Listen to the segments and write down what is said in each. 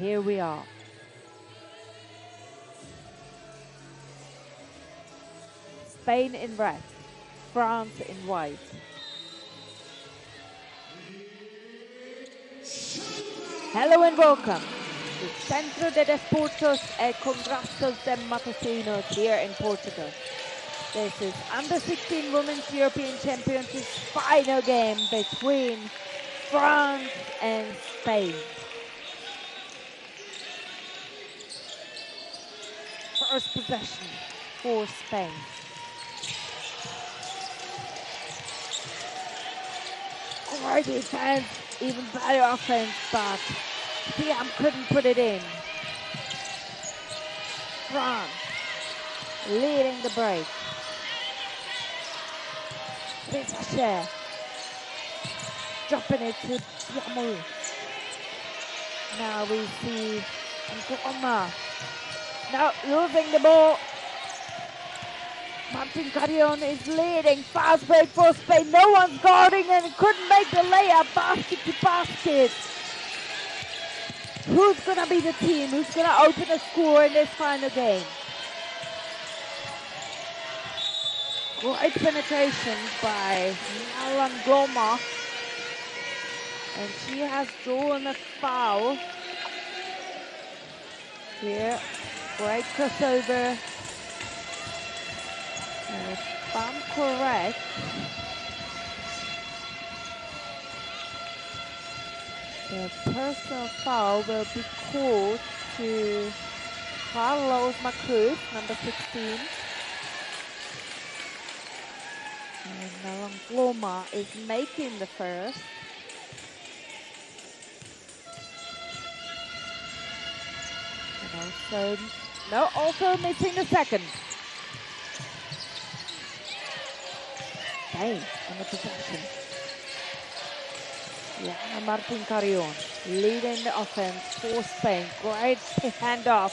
here we are. Spain in red, France in white. Hello and welcome to Centro de Desportos e Congressos de Matosinhos here in Portugal. This is Under 16 Women's European Championships final game between France and Spain. First possession for Spain. Great defense, even better offense, but Siam couldn't put it in. France leading the break. Share. Dropping it to Yamu. Now we see Ngoma. Now losing the ball. Martin Carrion is leading. Fast break for Spain. No one's guarding and couldn't make the layup. Basket to basket. Who's going to be the team? Who's going to open a score in this final game? Great penetration by Alan Goma. And she has drawn a foul. Here, great crossover. And if I'm correct, the personal foul will be called to Carlos Macruz, number 16. And Nalangloma is making the first. And also missing the second. Spain on the possession. Yeah, Martin Carrion leading the offense for Spain. Great handoff.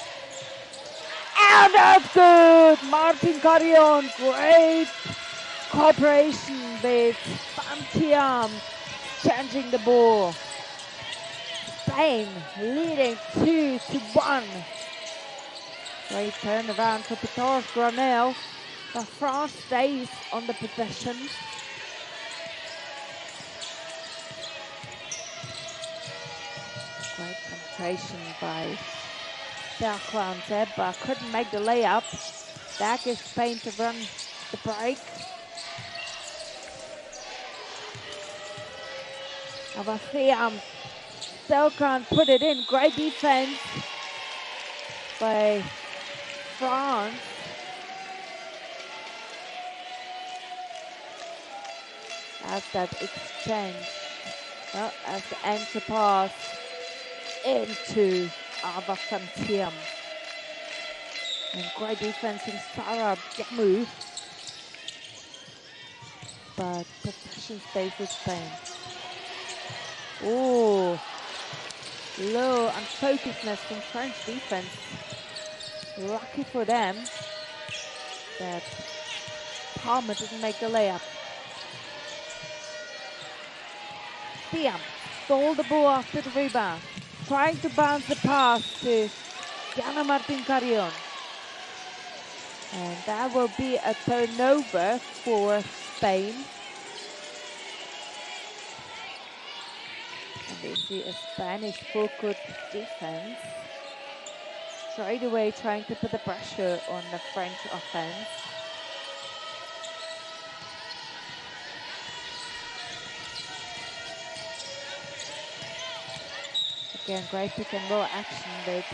And that's good! Martin Carrion, great cooperation with Bantiam, changing the ball. Spain leading 2-1. Great turnaround for Petars Granel. But France stays on the possession. Great penetration by Serkwan Zeba. Couldn't make the layup. That gives Spain to run the break. Avasiam still can't put it in. Great defense by France. As that exchange, as the entry pass into Avafantiam. And great defense from Sarah Yamu. But possession stays with Spain. Oh, low unfocusedness from French defense. Lucky for them that Palmer didn't make the layup. Siam stole the ball after the rebound, trying to bounce the pass to Diana Martin Carrion. And that will be a turnover for Spain. And we see a Spanish full-court defense. Straight away trying to put the pressure on the French offense. Again, great pick and roll action with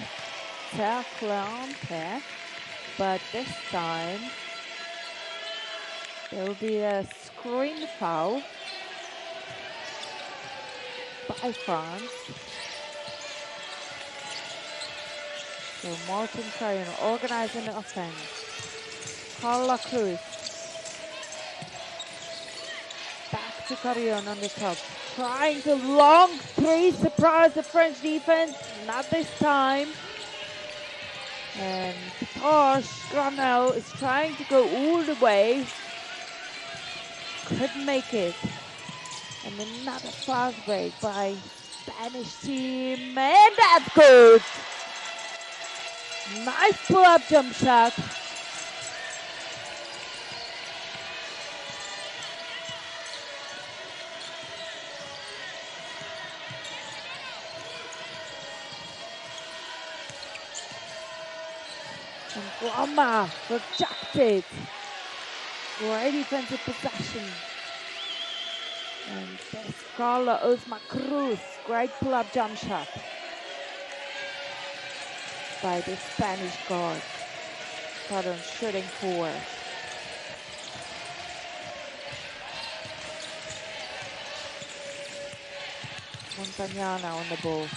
Serklante, but this time there will be a screen foul by France. So Martin Carrion organizing the offense. Carla Cruz. Back to Carrion on the top. Trying to long three, surprise the French defense. Not this time. And Petars Granel is trying to go all the way. Couldn't make it. And another fast break by Spanish team, and that's good. Nice pull-up jump shot. And Grandma rejected. Great defensive possession. And there's Carla Osma Cruz. Great pull-up jump shot by the Spanish guard. Southern shooting forward. Montagnana on the ball.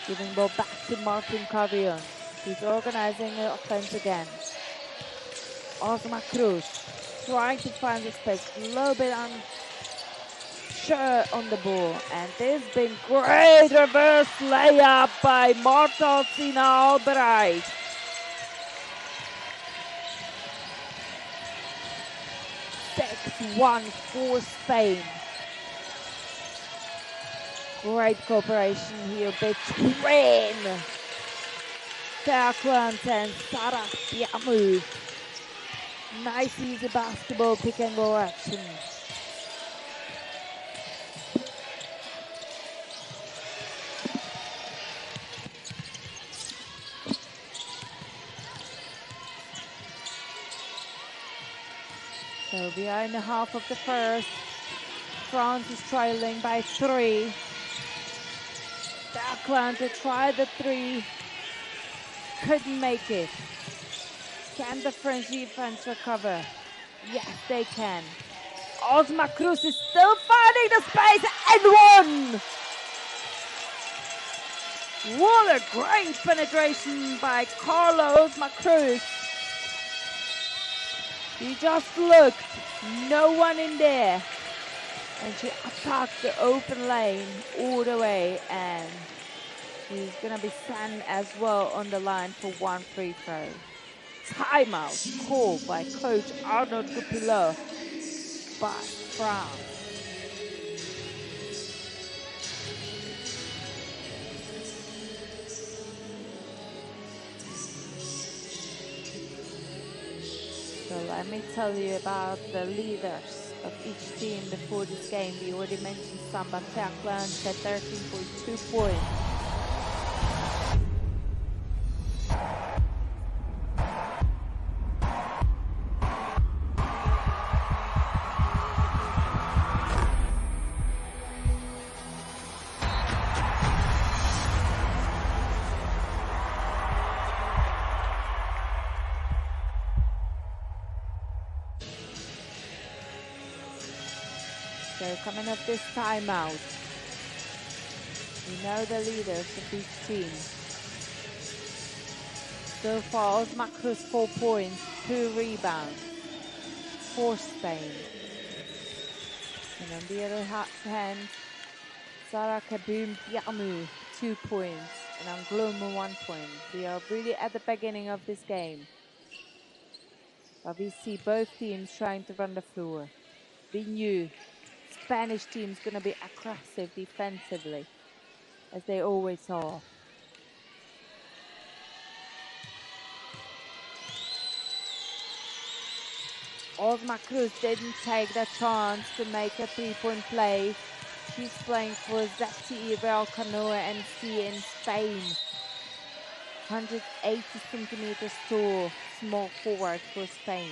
Giving ball back to Martin Carrion. He's organizing the offense again. Osma Cruz trying to find the space. A little bit unsure on the ball. And there's been great reverse layup by Marta Sina Albright. One for Spain. Great cooperation here between Terklant and Sarah Diamu. Nice easy basketball pick and roll action. So we are in the half of the first. France is trailing by 3. Atlanta tried the 3. Couldn't make it. Can the French defense recover? Yes, they can. Osma Cruz is still finding the space and won! What a great penetration by Carlos Macruz. He just looked, no one in there. And she attacked the open lane all the way, and she's gonna be sent as well on the line for 1 free throw. Timeout called by Coach Arnaud Goupilot by France. So let me tell you about the leaders of each team before this game. We already mentioned Samba Terkland had 13.2 points. So coming up this timeout, we know the leaders of each team. So far, Osma Cruz 4 points, 2 rebounds for Spain. And on the other hand, Sarah Kaboom Piamu 2 points and Angloma 1 point. We are really at the beginning of this game. But we see both teams trying to run the floor. We knew Spanish team's going to be aggressive defensively, as they always are. Osma Cruz didn't take the chance to make a 3-point play. She's playing for ZTE Real Canoa NC in Spain. 180 centimeters tall, small forward for Spain.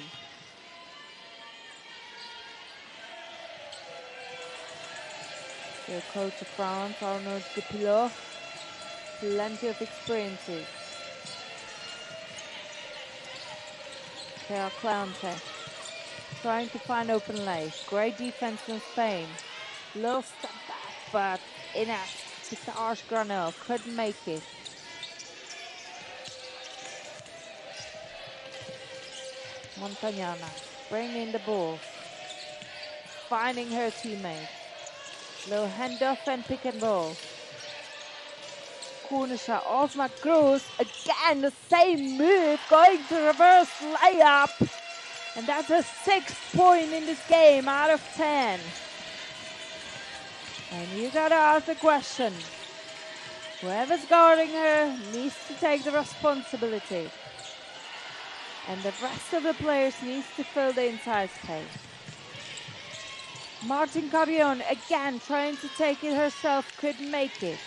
The coach of France, Arnaud Goupilot, plenty of experiences. Clante trying to find open lanes. Great defense from Spain. Little step back, but inept. Pitage Granel couldn't make it. Montagnana bringing the ball, finding her teammate. Little handoff and pick and roll. Corner shot, Osma Cruz, again the same move, going to reverse layup. And that's a 6th point in this game out of 10. And you gotta ask the question. Whoever's guarding her needs to take the responsibility. And the rest of the players needs to fill the inside space. Martin Carrion again trying to take it herself, couldn't make it.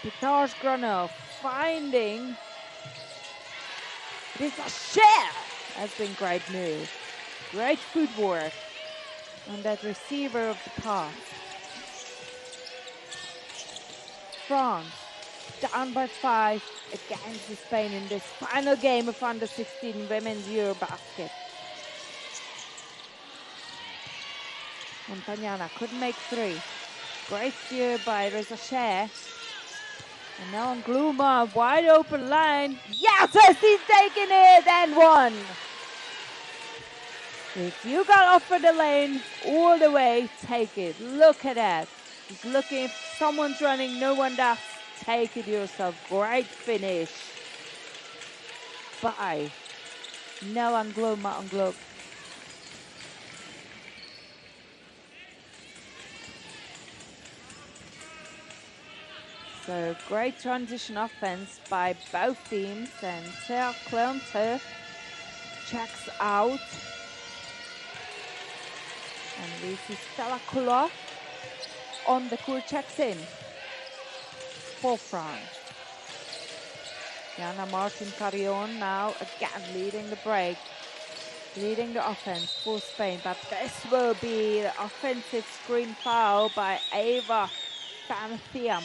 Pitage Granel finding Risa Share has been great move. Great footwork on that receiver of the pass. France down by 5 against Spain in this final game of under-16 women's Eurobasket. Montagnana couldn't make 3. Great steer by Reza Share. And now on Gluma, wide open line. Yes, he's taking it and one. If you got offered the lane all the way, take it. Look at that. He's looking, if someone's running, no one does. Take it yourself. Great finish by Nelan Gluma on Globe. So great transition offense by both teams, and Thea Cleonte checks out. And we see Stella Coulot on the court, checks in for France. Jana Martin Carrion now again leading the break, leading the offense for Spain, but this will be the offensive screen foul by Eva van Thiam.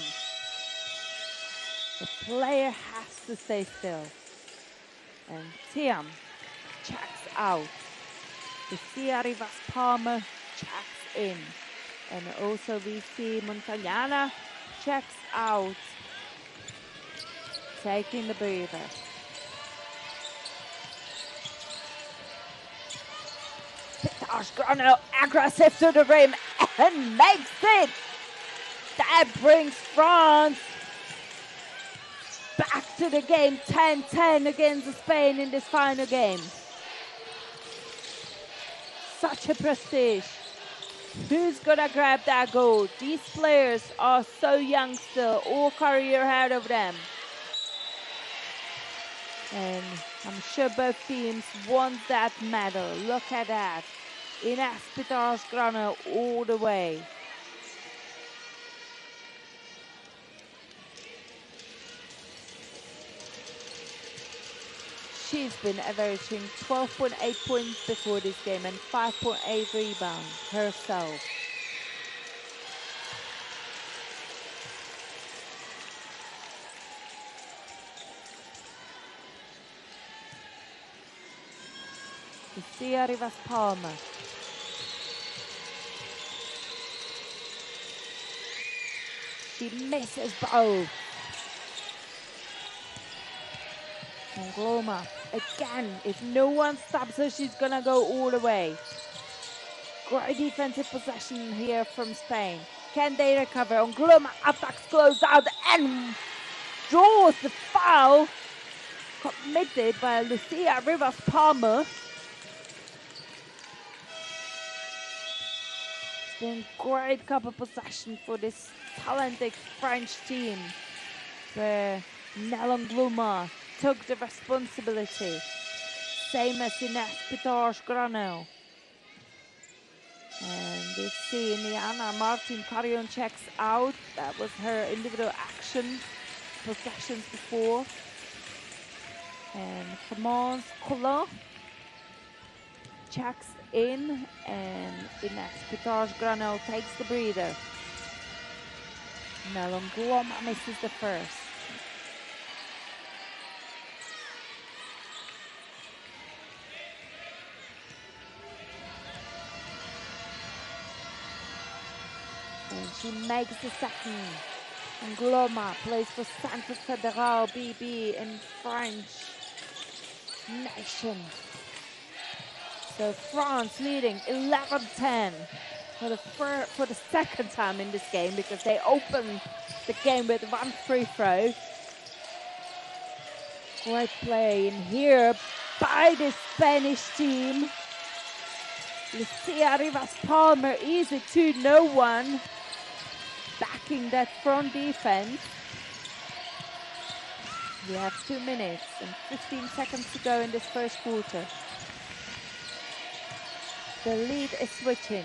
The player has to stay still. And Thiam checks out. Lucia Rivas Palmer checks in. And also we see Montagnana checks out, taking the breather. Pitage Granel aggressive to the rim and makes it. That brings France back to the game, 10-10 against Spain in this final game. Such a prestige. Who's gonna grab that gold? These players are so young still, all career ahead of them. And I'm sure both teams want that medal. Look at that. Ines Pitage Granel all the way. She's been averaging 12.8 points before this game and 5.8 rebounds herself. Lucia Rivas Palmer. She misses both. Gloma again, if no one stops her, she's gonna go all the way. Great defensive possession here from Spain. Can they recover? Gloma attacks close out and draws the foul committed by Lucia Rivas Palmer. Been great couple possession for this talented French team, where Nelan Gluma took the responsibility, same as Ines Pitage Granel. And we see Niana Martin Carrion checks out. That was her individual action possessions before. And Clemence Collin checks in, and Ines Pitage Granel takes the breather. Nelan Gluma misses the first. And she makes the second. And Gloma plays for Centre Fédéral BB in French Nation. So France leading 11-10 for the second time in this game, because they opened the game with one free throw. Great play in here by the Spanish team. Lucia Rivas-Palmer, easy 2, no one backing that front defense. We have 2 minutes and 15 seconds to go in this first quarter. The lead is switching.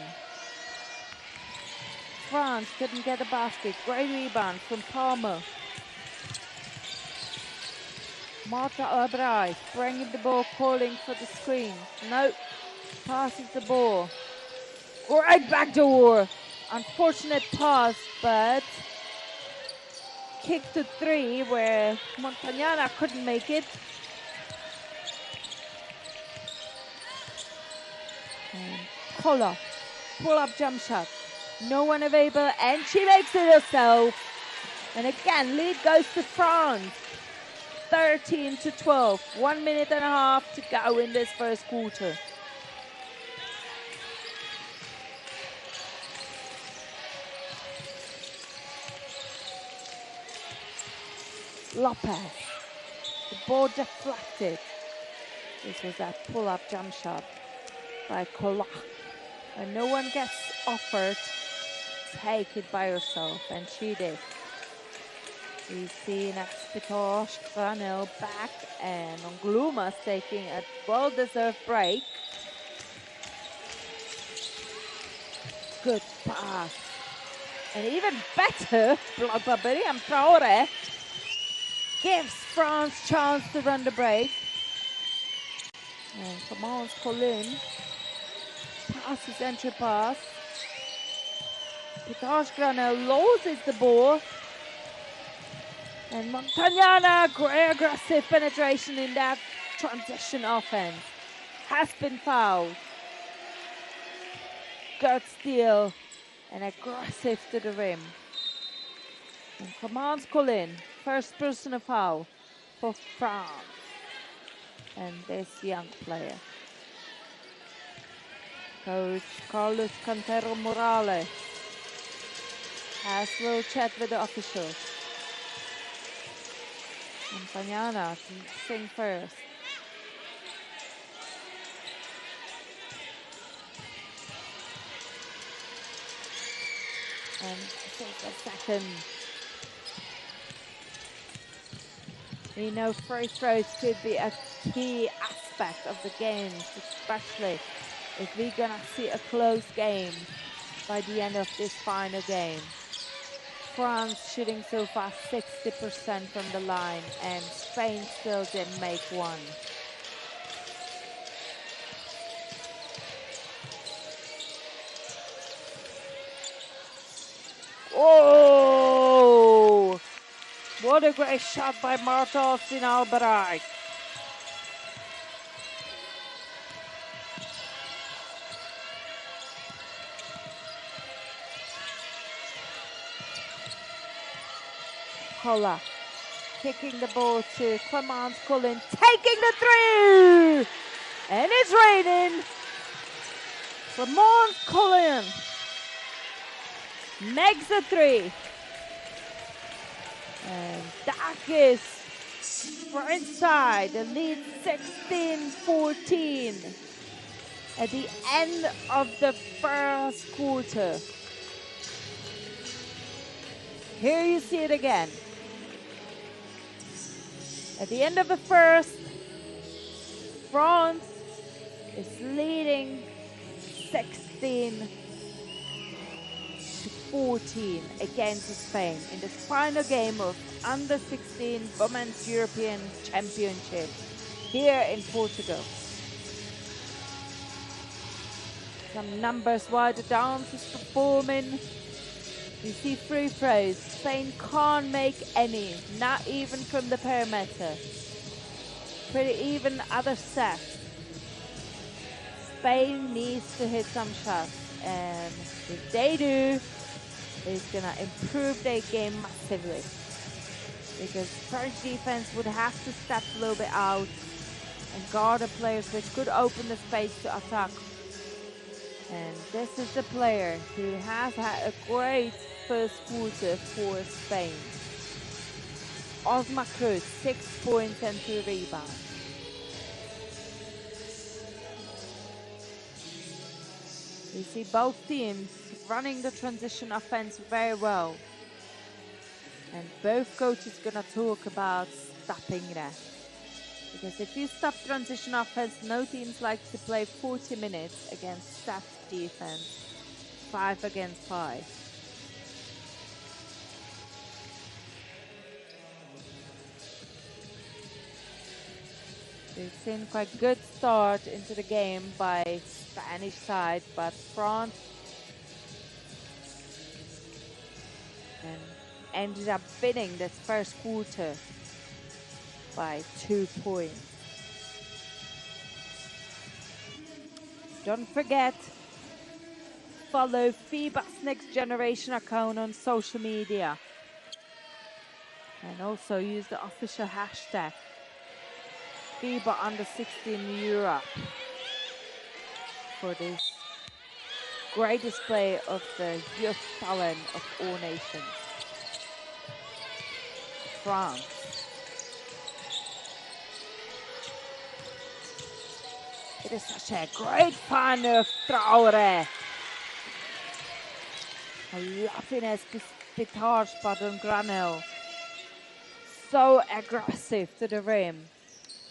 France couldn't get a basket. Great rebound from Palmer. Marta Albrecht bringing the ball, calling for the screen. No, passes the ball. Great backdoor. Unfortunate pass, but kick to 3 where Montagnana couldn't make it. And Kola, pull-up jump shot. No one available, and she makes it herself. And again, lead goes to France. 13-12. 1 minute and a half to go in this first quarter. Lopez. The ball deflected. This was that pull-up jump shot by Kola. And no one gets offered, take it by yourself, and she did. We see Naxpitosh, Granel back, and Ongluma's taking a well-deserved break. Good pass. And even better, Miriam Traore gives France chance to run the break. And Clemence Colin passes entry pass. Pitosh Granel loses the ball. And Montagnana, great aggressive penetration in that transition offense. Has been fouled. Good steal and aggressive to the rim. And Clemence Colin, first personal foul for France. And this young player. Coach Carlos Cantero Morales has a little chat with the officials. Montagnana can sing first. And take a second. You know, free throws could be a key aspect of the games, especially if we're gonna see a close game by the end of this final game. France shooting so far 60% from the line, and Spain still didn't make one. Oh! What a great shot by Marta Albrecht. Kola kicking the ball to Clemence Colin, taking the three! And it's raining. Clemence Colin makes the three. And that is for inside. The lead 16-14 at the end of the first quarter. Here you see it again. At the end of the first, France is leading 16-14 against Spain in this final game of Under-16 Women's European Championship here in Portugal. Some numbers while the dance is performing. You see free throws. Spain can't make any, not even from the perimeter. Pretty even other sets. Spain needs to hit some shots, and if they do, it's gonna improve their game massively. Because French defense would have to step a little bit out and guard the players, which could open the space to attack. And this is the player who has had a great first quarter for Spain. Osma Cruz, 6 points and 2 rebounds. You see both teams running the transition offense very well. And both coaches gonna talk about stopping that. Because if you stop transition offense, no teams like to play 40 minutes against stacked defense, 5 against 5. We've seen quite good start into the game by Spanish side, but France ended up winning this first quarter by 2 points. Don't forget, follow FIBA's Next Generation account on social media. And also use the official hashtag FIBA Under-16 Europe for this great display of the youth talent of all nations. France. It is such a great fun of Traore. Loving Pitar's button Granel. So aggressive to the rim.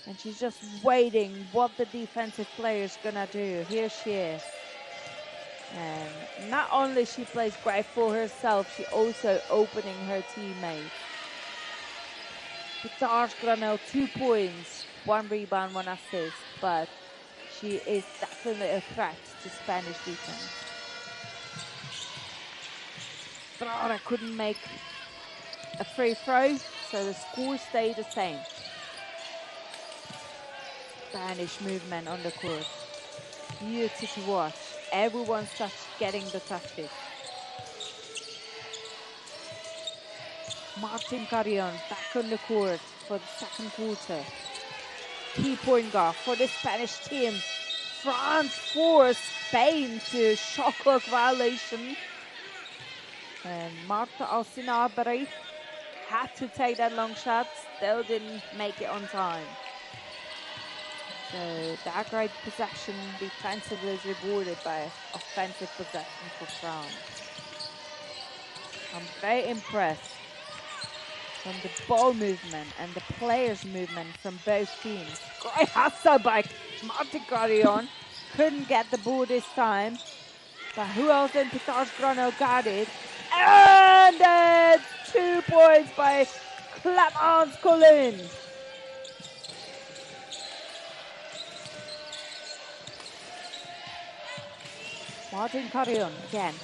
And she's just waiting what the defensive player's gonna do. Here she is. And not only she plays great for herself, she also opening her teammates. Pitar's Granel, 2 points, 1 rebound, 1 assist, but she is definitely a threat to Spanish defense. Traore couldn't make a free throw, so the score stayed the same. Spanish movement on the court. Beauty to watch. Everyone's getting the touches. Martin Carrion back on the court for the second quarter. Key point guard for the Spanish team. France forced Spain to shot clock violation. And Marta Alcinabre had to take that long shot, still didn't make it on time. So that great possession defensively is rewarded by offensive possession for France. I'm very impressed from the ball movement and the players' movement from both teams. Great hustle by Martin Carrion. Couldn't get the ball this time. But who else in Pitar's Granel got it? And then 2 points by Clemence Collin. Martin Carrion again.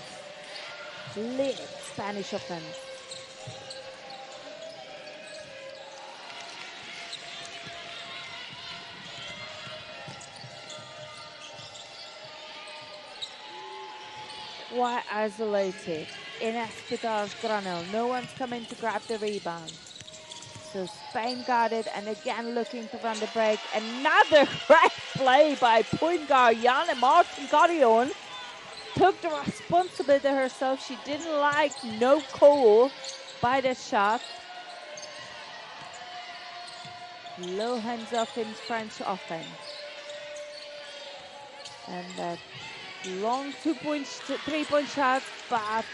Lit Spanish offense. Quite isolated in Pitar's Granel. No one's coming to grab the rebound. So Spain got it, and again looking to run the break. Another great play by point guard Janne Martin Carrion. Took the responsibility herself. She didn't like no call by the shot. Low hands off in French offense. And that long 3-point shot, but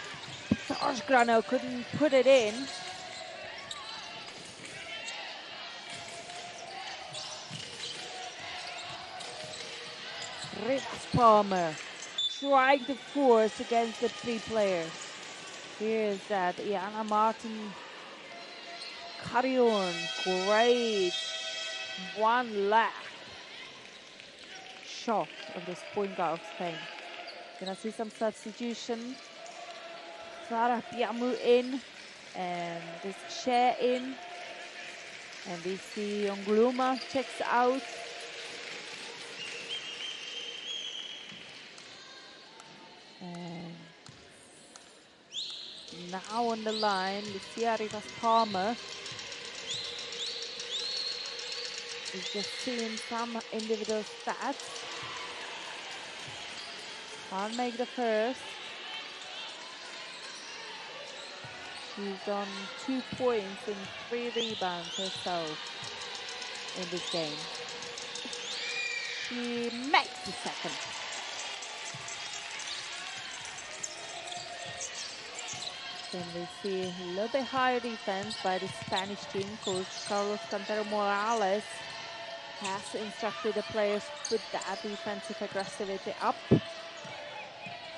Pitar's Granel couldn't put it in. Rivas Palmer trying to force against the 3 players. Here's that Janne Martin Carrion, great one left shot of this point guard of Spain. Gonna see some substitution. Sarah Piamu in, and this Cher in, and we see Ongluma checks out. And now on the line, Lucia Rivas Palmer. We've just seen some individual stats. Can't make the first. She's done 2 points and 3 rebounds herself in this game. She makes the second. Then we see a little bit higher defense by the Spanish team. Coach Carlos Cantero Morales has instructed the players to put that defensive aggressivity up.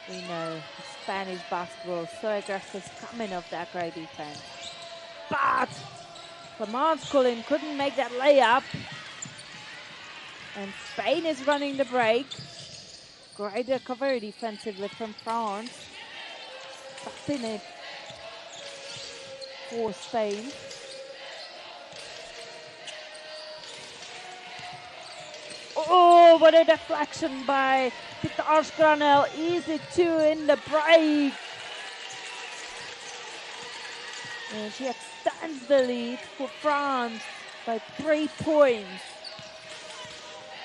We know Spanish basketball is so aggressive coming off that great defense. But Clemence Collin couldn't make that layup. And Spain is running the break. Great recovery defensively from France. Stopping it for Spain. Oh, what a deflection by Pitars Granel. Easy two in the break. And she extends the lead for France by 3 points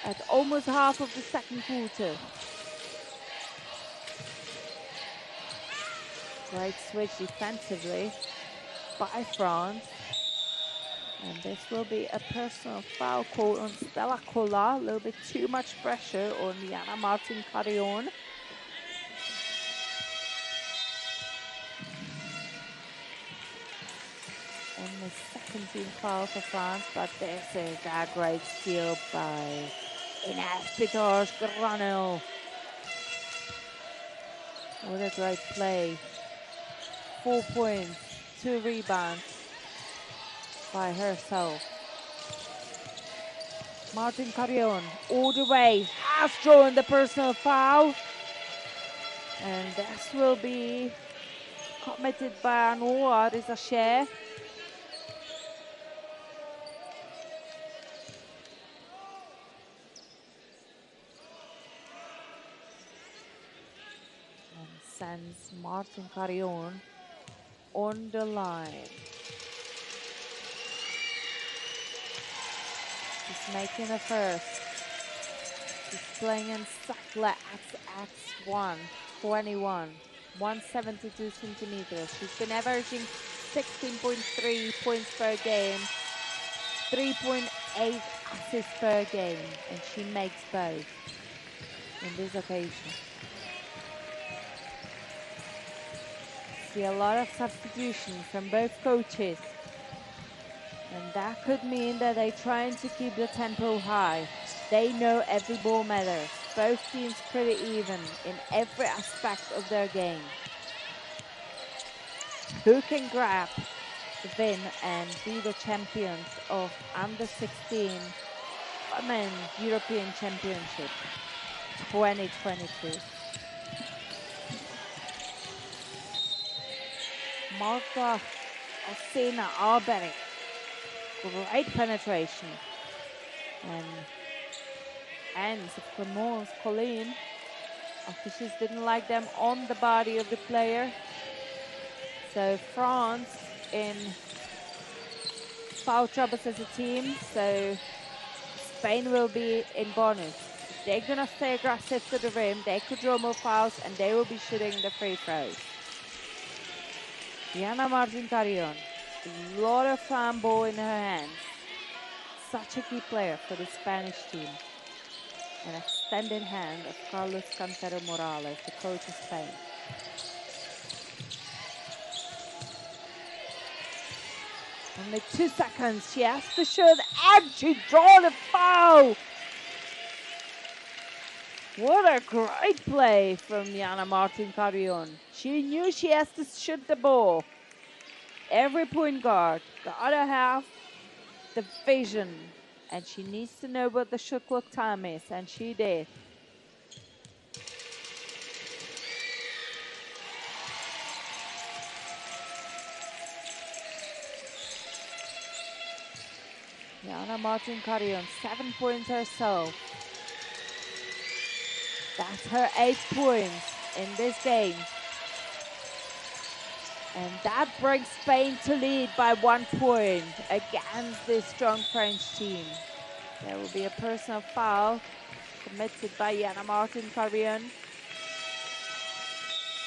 at almost half of the second quarter. Great switch defensively by France. And this will be a personal foul call on Stella Cola. A little bit too much pressure on Jana Martin Carrion. Only second team foul for France, but this is a great steal by Ines Pitars Granel. What a great play. 4 points, 2 rebounds by herself. Martin Carrion all the way has drawn the personal foul. And this will be committed by Anouar Rizacher. And sends Martin Carrion on the line. She's making a first. She's playing in Sakla XX1, 21, 172 centimeters. She's been averaging 16.3 points per game, 3.8 assists per game, and she makes both in this occasion. See a lot of substitution from both coaches. And that could mean that they're trying to keep the tempo high. They know every ball matters. Both teams pretty even in every aspect of their game. Who can grab the win and be the champions of under-16 Women's European Championship 2022? Marta Osena Arbery. Great penetration. And hands of Clemence Collin. Officials didn't like them on the body of the player. So France in foul troubles as a team. So Spain will be in bonus. If they're gonna stay aggressive to the rim, they could draw more fouls and they will be shooting the free throws. Jana Martin Carrion. A lot of fan ball in her hands. Such a key player for the Spanish team. An extended hand of Carlos Cantero Morales, the coach of Spain. Only 2 seconds. She has to shoot and she draws the foul. What a great play from Jana Martin Carrion. She knew she has to shoot the ball. Every point guard gotta have the vision, and she needs to know what the shot clock time is, and she did. Jana Martin Carrion, 7 points herself. That's her 8 points in this game. And that brings Spain to lead by 1 point against this strong French team. There will be a personal foul committed by Jana Martin Carrion.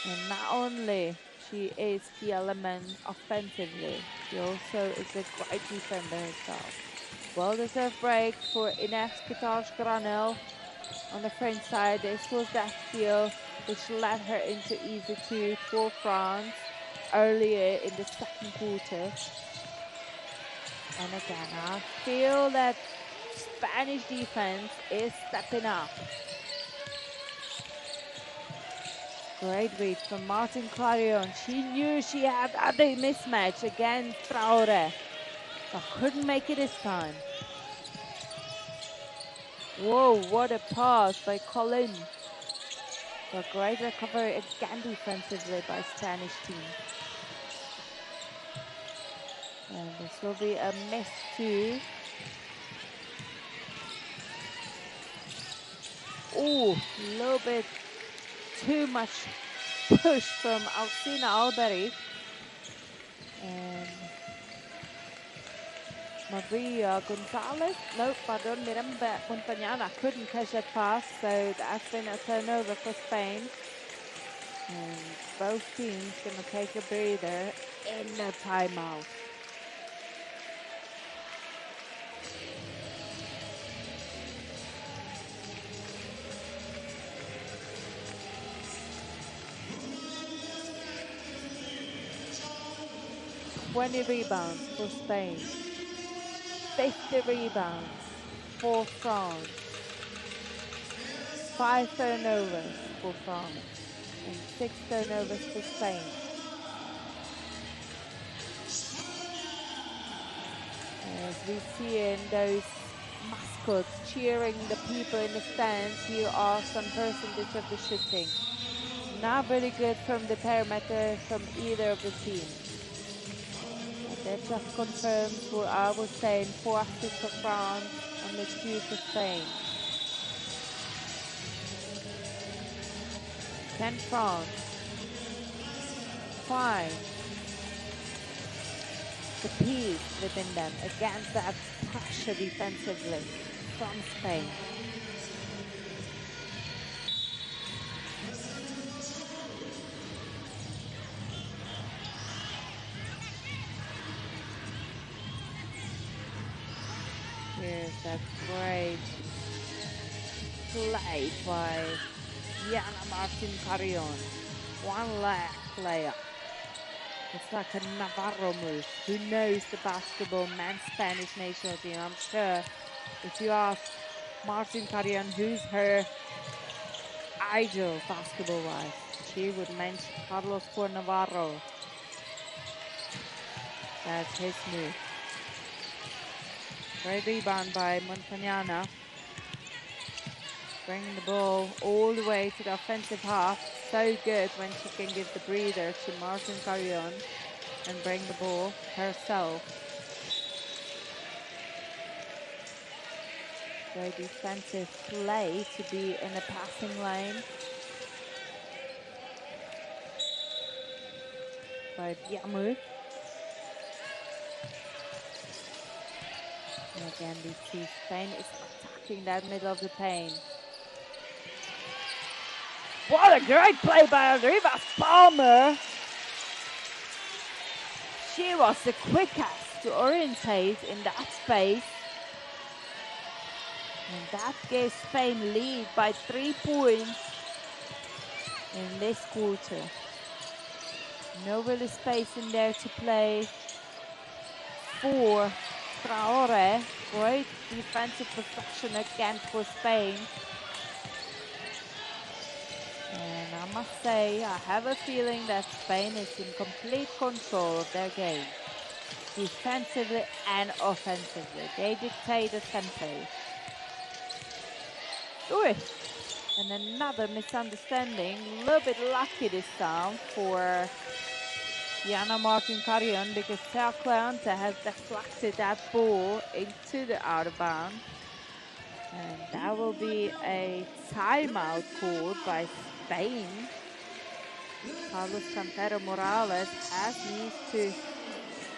And not only she is the element offensively, she also is a great defender herself. Well-deserved break for Ines Pitars Granel on the French side. This was that steal which led her into easy 2 for France. earlier in the second quarter. And again, I feel that Spanish defense is stepping up. Great read from Martin Clarion. She knew she had a mismatch against Traore, but couldn't make it this time. Whoa, what a pass by Colin. But great recovery again defensively by Spanish team. And this will be a miss too. Oh, a little bit too much push from Alcina Alberi. And Maria Gonzalez, no, pardon, Miranda Montañana couldn't catch that pass, so that's been a turnover for Spain. And both teams gonna take a breather in the timeout. $20 rebounds for Spain, 50 rebounds for France, 5 turnovers for France, and 6 turnovers for Spain. As we see in those mascots cheering the people in the stands, here are some percentage of the shooting. Not very good from the perimeter from either of the teams. That just confirms what I was saying, 4 assists for France and the 2 for Spain. 10 France. 5. The peace within them against that pressure defensively from Spain. Here's that great play by Yana Martin Carrion. One leg layup. It's like a Navarro move. Who knows the basketball men's Spanish national team? I'm sure if you ask Martin Carrion who's her idol basketball-wise, she would mention Carlos Navarro. That's his move. Great rebound by Montañana. Bringing the ball all the way to the offensive half. So good when she can give the breather to Martin Carrion and bring the ball herself. Great defensive play to be in the passing lane by Biamu. And again, we see Spain is attacking that middle of the paint. What a great play by Rivas Palmer. She was the quickest to orientate in that space. And that gave Spain lead by 3 points in this quarter. No really space in there to play for Traore. Great defensive possession again for Spain. And I must say, I have a feeling that Spain is in complete control of their game. Defensively and offensively. They dictate the tempo. Ooh. And another misunderstanding. A little bit lucky this time for Yana Martin Carrion, because Thea Cleante has deflected that ball into the out of bounds. And that will be a timeout called by Spain. Carlos Cantero Morales needs to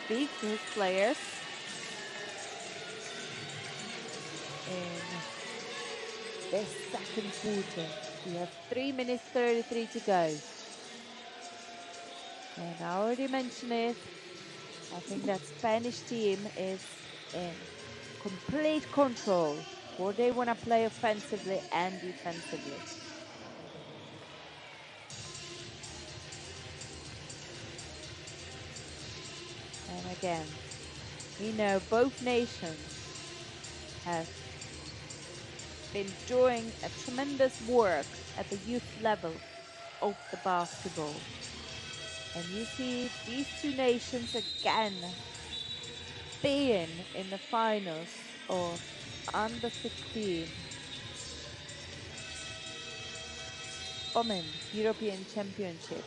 speak to his players in this second quarter. We have 3 minutes 33 to go. And I already mentioned it. I think that Spanish team is in complete control. What they want to play offensively and defensively. again. You know, both nations have been doing a tremendous work at the youth level of the basketball. And you see these two nations again being in the finals of under 16 Women European Championship.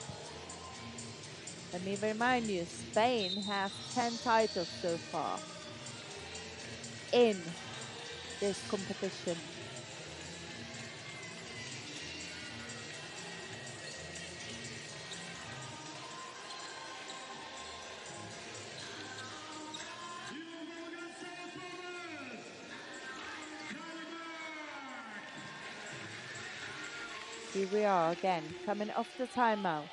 Let me remind you, Spain has 10 titles so far in this competition. Here we are again, coming off the timeout.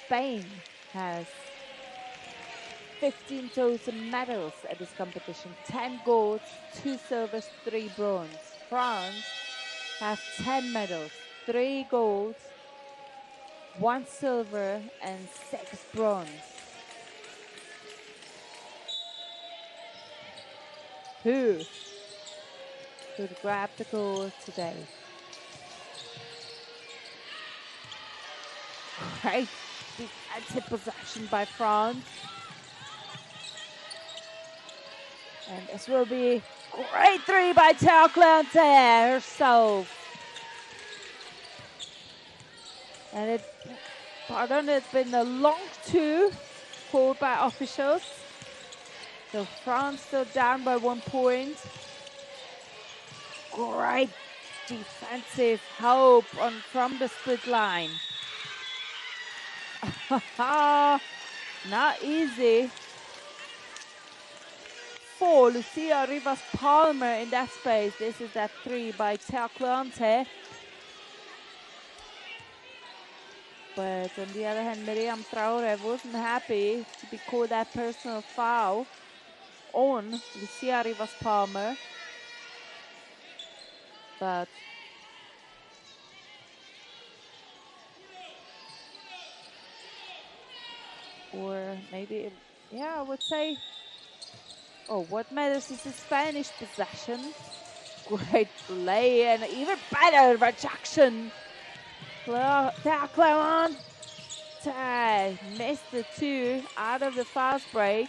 Spain has 15 total medals at this competition, 10 golds, 2 silvers, 3 bronze. France has 10 medals, 3 golds, 1 silver and 6 bronze. Who could grab the gold today? Great defensive possession by France. And this will be great 3 by Théa Cléonté herself. And it's been a long 2 called by officials. So France still down by 1 point. Great defensive help from the split line. Not easy for Lucia Rivas-Palmer in that space. This is that 3 by Théa Cléonté. But on the other hand, Myriam Traoré wasn't happy to be called that personal foul on Lucia Rivas-Palmer. But or maybe, yeah, I would say, oh, what matters is the Spanish possession. Great play and even better rejection. Théa Cléonté missed the 2 out of the fast break.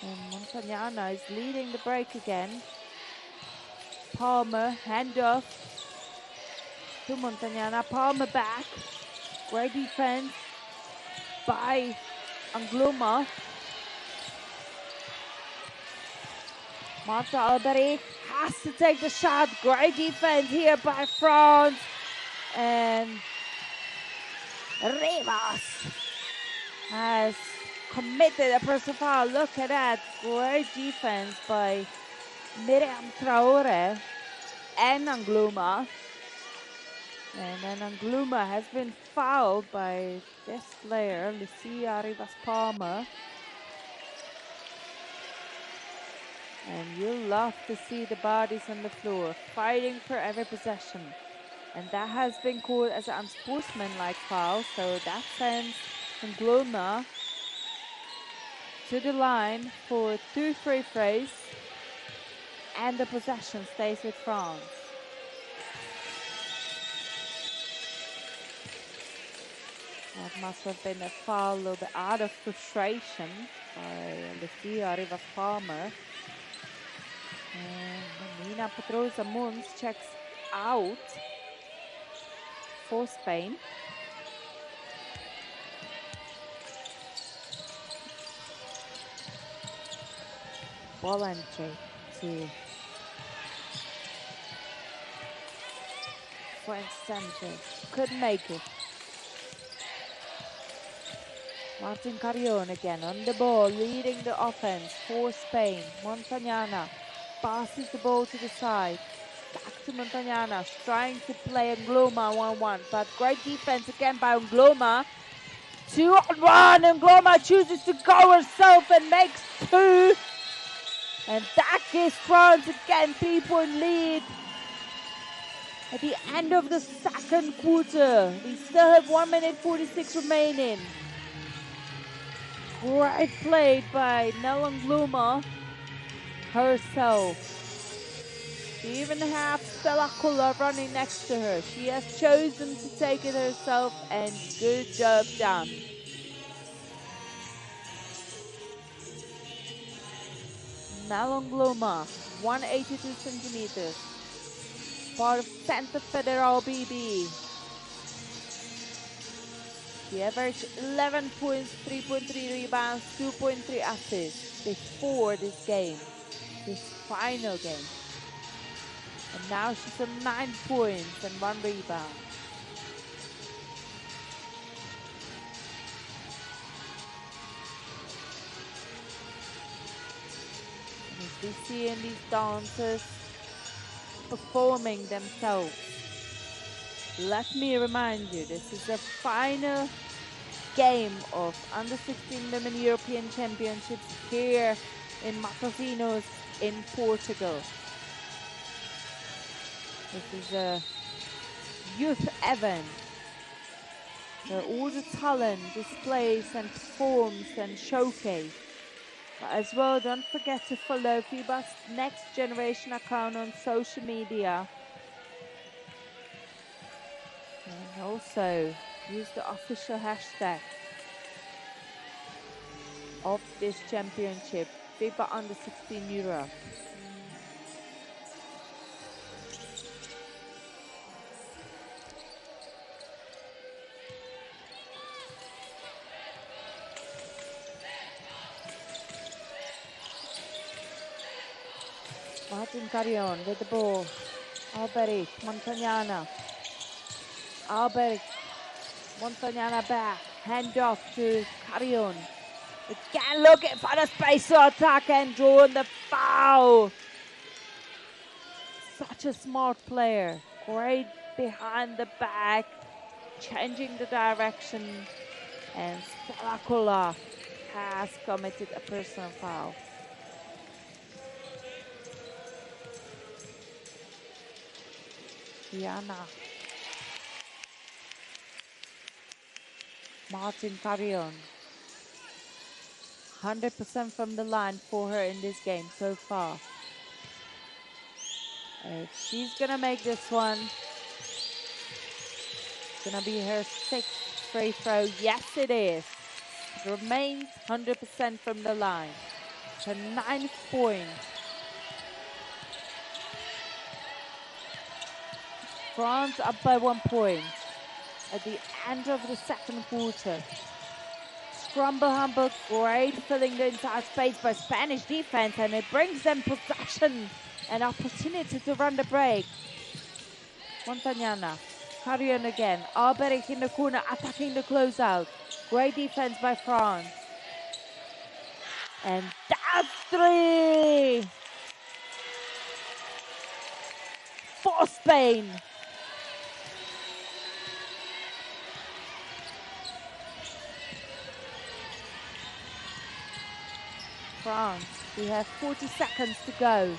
And Montagnana is leading the break again. Palmer, handoff to Montagnana. Palmer back. Great defense by Angloma. Marta Alberic has to take the shot. Great defense here by France. And Rivas has committed a personal foul. Look at that. Great defense by Myriam Traoré and Angloma. And then Angloma has been fouled by this player, Lucia Rivas-Palmer. And you love to see the bodies on the floor, fighting for every possession. And that has been called as an unsportsmanlike foul, so that sends Angloma to the line for 2 free throws, and the possession stays with France. That must have been a foul a little bit out of frustration by Lucia Rivas-Palmer. And Nina Pedrosa Mons checks out for Spain. Ball entry to French Sanchez. Couldn't make it. Martin Carrion again on the ball, leading the offense for Spain. Montagnana passes the ball to the side. Back to Montagnana, trying to play Angloma 1-1, but great defense again by Angloma. 2-on-1, Angloma chooses to go herself and makes 2. And that gives France again 3-point lead. At the end of the second quarter, we still have 1 minute 46 remaining. Great play by Nalangluma herself. She even have Stella Kula running next to her. She has chosen to take it herself, and good job done. Nalangluma, 182 centimeters. Part of Santa Federal BB. She averaged 11 points, 3.3 rebounds, 2.3 assists before this game, this final game. And now she's on 9 points and 1 rebound. And as we see in these dancers performing themselves, let me remind you, this is the final game of Under-16 Women European Championships here in Matosinhos in Portugal. This is a youth event where all the talent displays and performs and showcase. But as well, don't forget to follow FIBA's Next Generation account on social media. And also use the official hashtag of this championship, FIBA Under-16 Europe. Martin Carrion with the ball. Alberic, Montagnana. Alberic, Montagnana back. Hand off to Carrion. Again looking for the space to attack and drawing the foul. Such a smart player. Great behind the back. Changing the direction. And Stella Kula has committed a personal foul. Diana. Martin Carrion. 100% from the line for her in this game so far. If she's gonna make this one, it's gonna be her 6th free throw. Yes, it is. It remains 100% from the line. It's her 9th point. France up by 1 point at the end of the second quarter. Scramble Hamburg, great filling the entire space by Spanish defense, and it brings them possession and opportunity to run the break. Montagnana, Carrion again, Alberic in the corner, attacking the closeout. Great defense by France. And that's 3! For Spain. France, we have 40 seconds to go.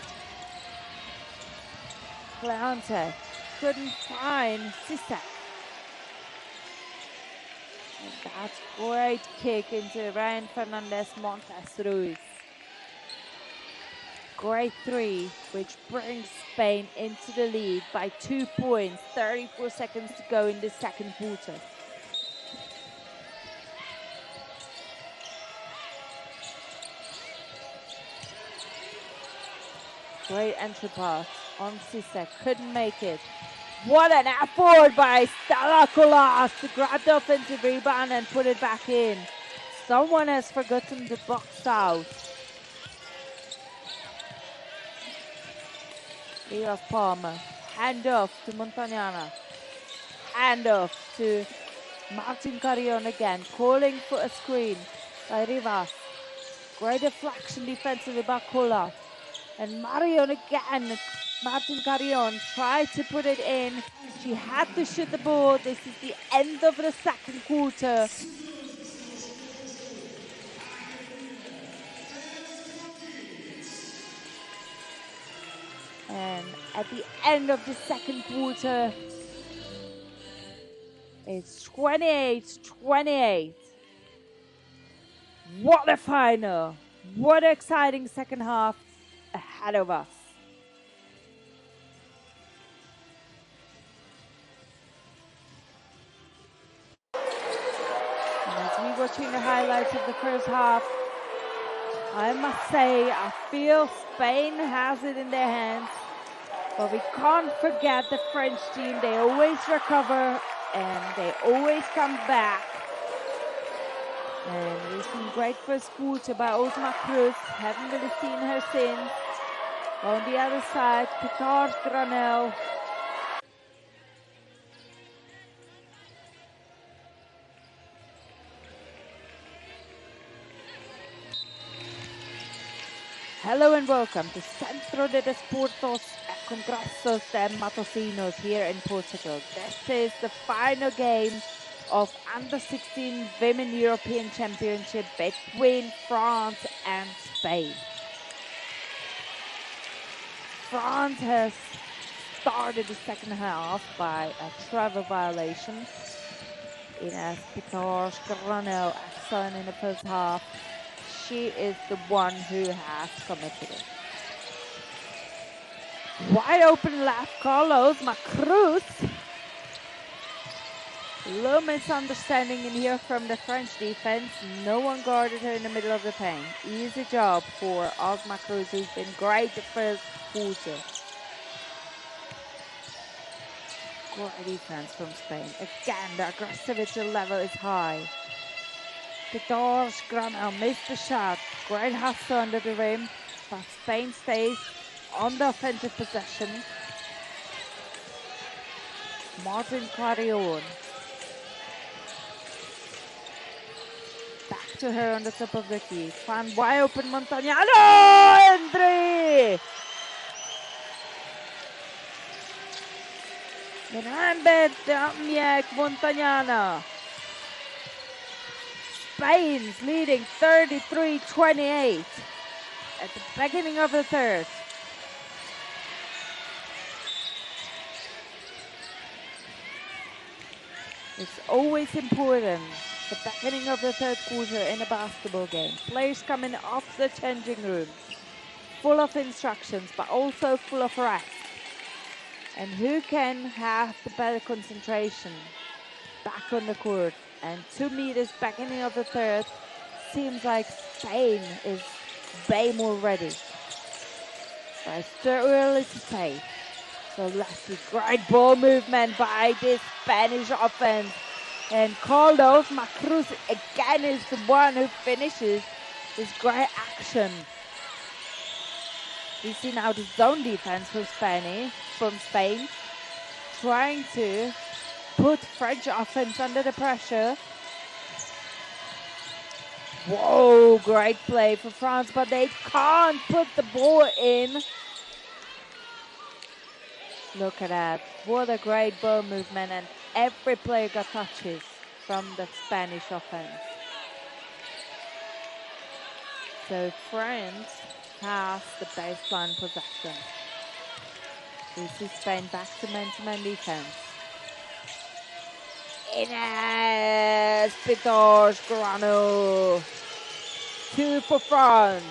Cleante couldn't find Sisek. And that great kick into Ryan Fernandez Montes Ruiz. Great 3, which brings Spain into the lead by 2 points. 34 seconds to go in the second quarter. Great entry pass on Sisek, couldn't make it. What an effort by Stella Colas to grab the offensive rebound and put it back in. Someone has forgotten to box out. Leos Palmer, hand off to Montagnana. Hand off to Martin Carrion again, calling for a screen by Rivas. Great deflection defensively by Colas. And Marion again, Martin Carrion tried to put it in. She had to shoot the ball. This is the end of the second quarter. And at the end of the second quarter, it's 28-28. What a final! What an exciting second half ahead of us. And as we're watching the highlights of the first half, I must say, I feel Spain has it in their hands. But we can't forget the French team. They always recover and they always come back. And we've seen great first quarter by Osma Cruz. Haven't really seen her since. On the other side, Picard Granel. Hello and welcome to Centro de Desportos e Congressos de Matosinhos here in Portugal. This is the final game of Under-16 Women European Championship between France and Spain. France has started the second half by a travel violation. Ines Picard Granel excellent in the first half. She is the one who has committed it. Wide open left, Carlos Macruz. Little misunderstanding in here from the French defense. No one guarded her in the middle of the paint. Easy job for Osma Cruz, who's been great the first quarter. Great defense from Spain. Again, the aggressivity level is high. Picard Granel missed the shot. Great hustle under the rim, but Spain stays on the offensive possession. Martin Carrion. Back to her on the top of the key. Found wide open Montagnano! Entry! Minambet Damiek Montagnana. Spain's leading 33-28 at the beginning of the third. It's always important, the beginning of the third quarter in a basketball game. Players coming off the changing room, full of instructions, but also full of rest. And who can have the better concentration back on the court? And to me, this beginning of the third seems like Spain is way more ready. But it's too early to say. So let's see, great ball movement by this Spanish offense. And Carlos Macruz again is the one who finishes this great action. We see now the zone defense from Spain, trying to put French offense under the pressure. Whoa, great play for France, but they can't put the ball in. Look at that. What a great ball movement, and every player got touches from the Spanish offense. So France has the baseline possession. We see Spain back to man defense. Ines Picard Granel. 2 for France.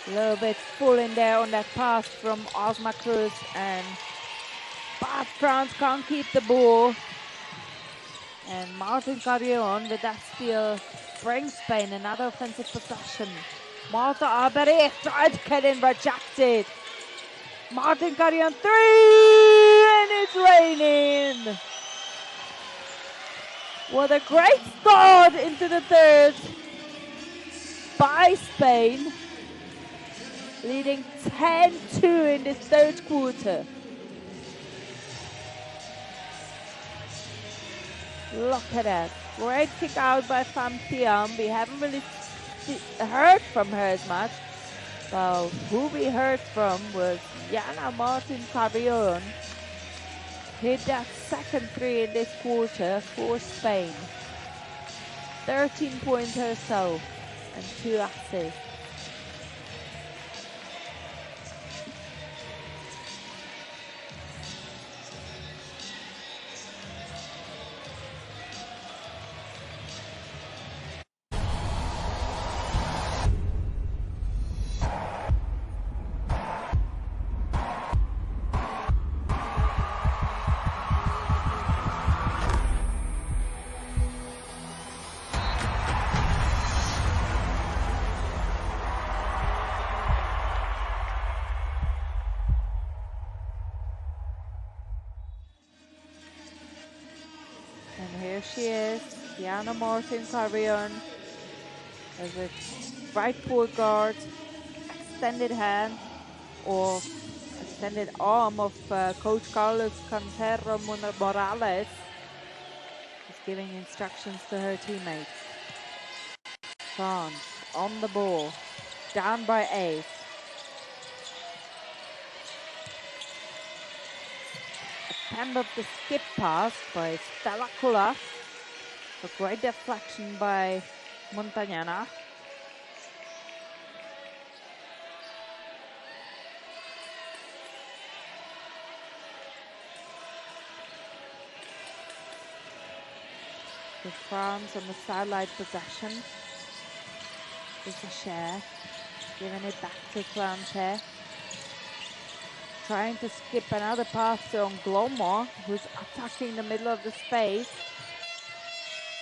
A little bit full in there on that pass from Osma Cruz, but France can't keep the ball. And Martin Carrion with that steal brings Spain another offensive possession. Marta Alberich tried to get in, rejected. Martin Carrion 3, and it's raining. What a great start into the third by Spain, leading 10-2 in this third quarter. Look at that. Great kick out by Pham Thiam. We haven't really heard from her as much. Well, who we heard from was Jana Martin Carrion. Hit that second three in this quarter for Spain. 13 points herself and 2 assists. And here she is, Jana Martin Carrion, as a right point guard, extended hand or extended arm of Coach Carlos Cantero Morales. He's giving instructions to her teammates. France on the ball, down by 8. Attempt of the skip pass by Stella Kula. A great deflection by Montañana. With France on the sideline possession. It's a share. Giving it back to France here. Trying to skip another pass to Glomar, who's attacking the middle of the space.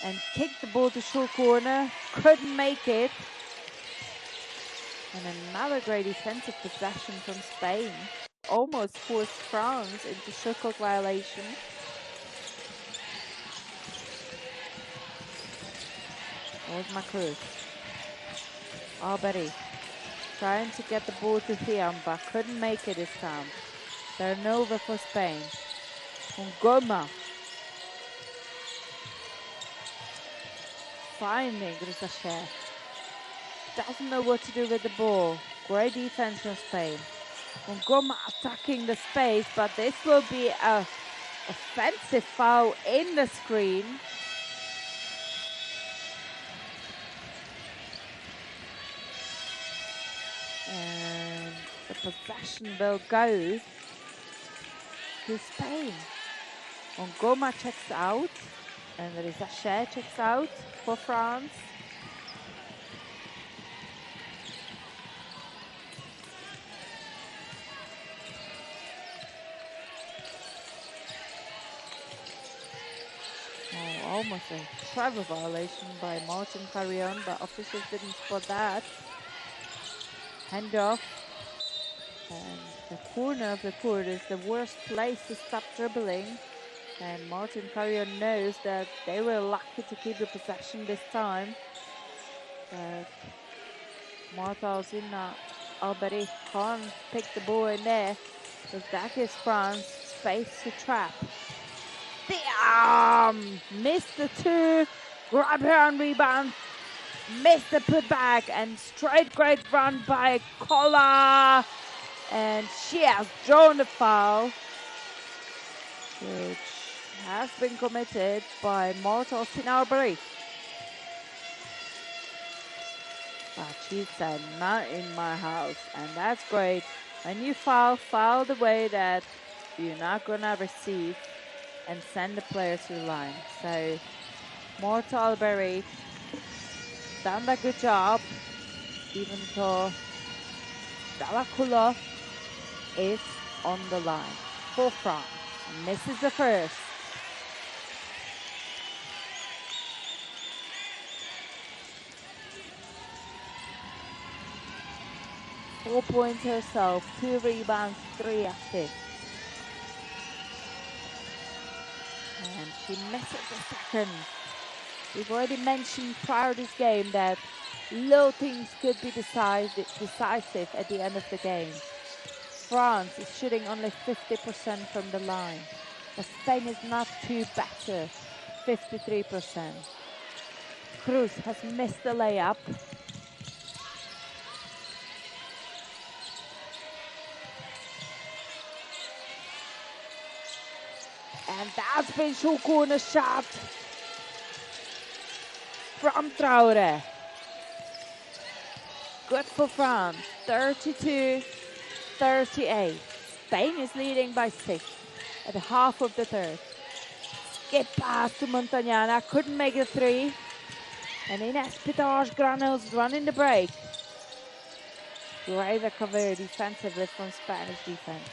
And kicked the ball to short corner. Couldn't make it. And another great defensive possession from Spain. Almost forced France into shot clock violation. There's Macruz. Arbery trying to get the ball to Thiam, but couldn't make it this time. Turnover for Spain. Ngoma finding Grusacher. Doesn't know what to do with the ball. Great defense from Spain. Ngoma attacking the space, but this will be a offensive foul in the screen. And the possession will go to Spain. Ngoma checks out, and there is a share checks out for France. Oh, almost a travel violation by Martin Carrion, but officials didn't spot that. Handoff. And the corner of the court is the worst place to stop dribbling. And Martin Carrion knows that they were lucky to keep the possession this time. But Marta Alzina Alberi can't pick the ball in there. Because that gives France space to trap. Damn! Missed the 2. Grab her on rebound. Missed the putback. And straight great run by Kola. And she has drawn the foul, which has been committed by Marta Sinarbury. But she said, not in my house. And that's great. When you foul the way that you're not going to receive and send the player to the line. So, Marta Albury done a good job, even though Dalakula is on the line for France. Misses the first. Four points herself, 2 rebounds, 3 assists. And she misses the second. We've already mentioned prior to this game that little things could be decisive at the end of the game. France is shooting only 50% from the line. But Spain is not too better, 53%. Cruz has missed the layup. And that's been short corner shot from Traore. Good for France, 32-38. Spain is leading by 6 at the half of the third. Skip pass to Montagnana, couldn't make the 3. And Ines Pitarch-Granel's running the break. Great recovery defensively from Spanish defense.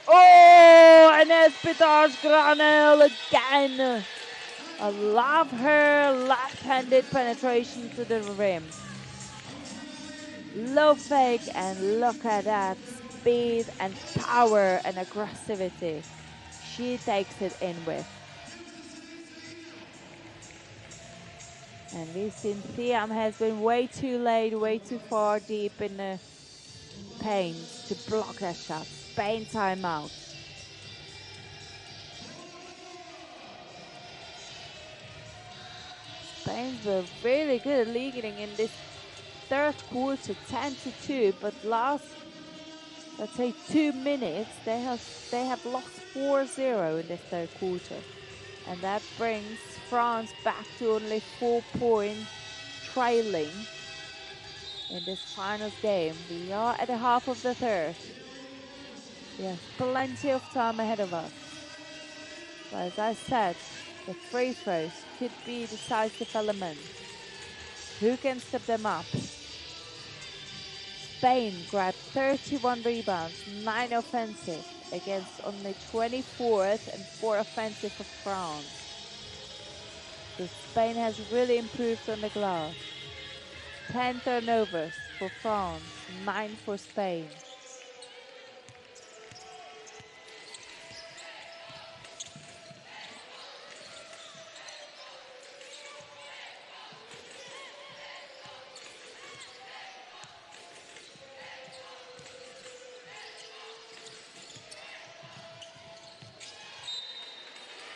Oh, Ines Pitarch-Granel again. I love her left-handed penetration to the rim. Low fake, and look at that speed and power and aggressivity she takes it in with. And we've seen Thiam has been way too late, way too far deep in the paint to block that shot. Spain timeout. Spain were really good at leading in this third quarter, 10-2, but last, let's say, 2 minutes, they have lost 4-0 in this third quarter. And that brings France back to only 4-point trailing in this final game. We are at the half of the third. Yes, plenty of time ahead of us. But as I said, the free throws could be a decisive element. Who can step them up? Spain grabbed 31 rebounds, 9 offensive, against only 24th and 4 offensive for France. So Spain has really improved on the glass. 10 turnovers for France, 9 for Spain.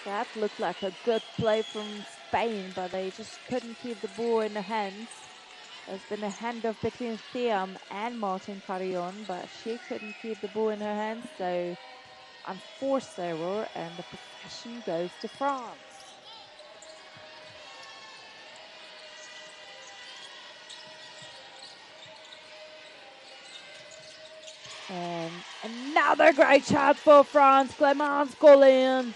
That looked like a good play from Spain, but they just couldn't keep the ball in the hands. There's been a handoff between Thiam and Martin Carrion, but she couldn't keep the ball in her hands, so unforced error, and the possession goes to France. And another great shot for France. Clémence Collin.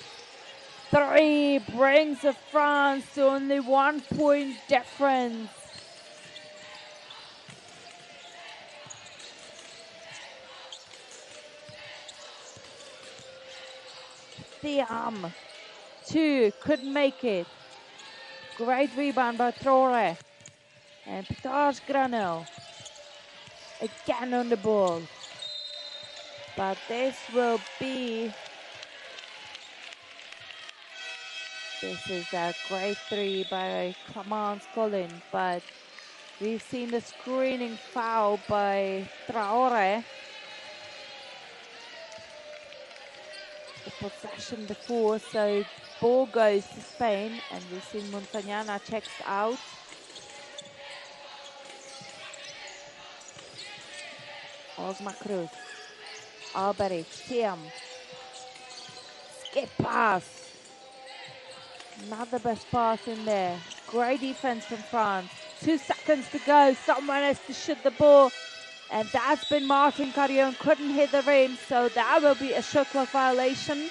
3 brings the France to only 1 point difference. Thiam, 2, couldn't make it. Great rebound by Traore. And Pitarch-Granel again on the ball. But this is a great 3 by Clémence Collin, but we've seen the screening foul by Traore. The possession before, so ball goes to Spain, and we've seen Montagnana checks out. Osma Cruz, Alberich, Thiam, skip pass. Not the best pass in there. Great defense from France. 2 seconds to go. Someone has to shoot the ball. And that's been Martin Carrion. Couldn't hit the rim. So that will be a shot clock violation.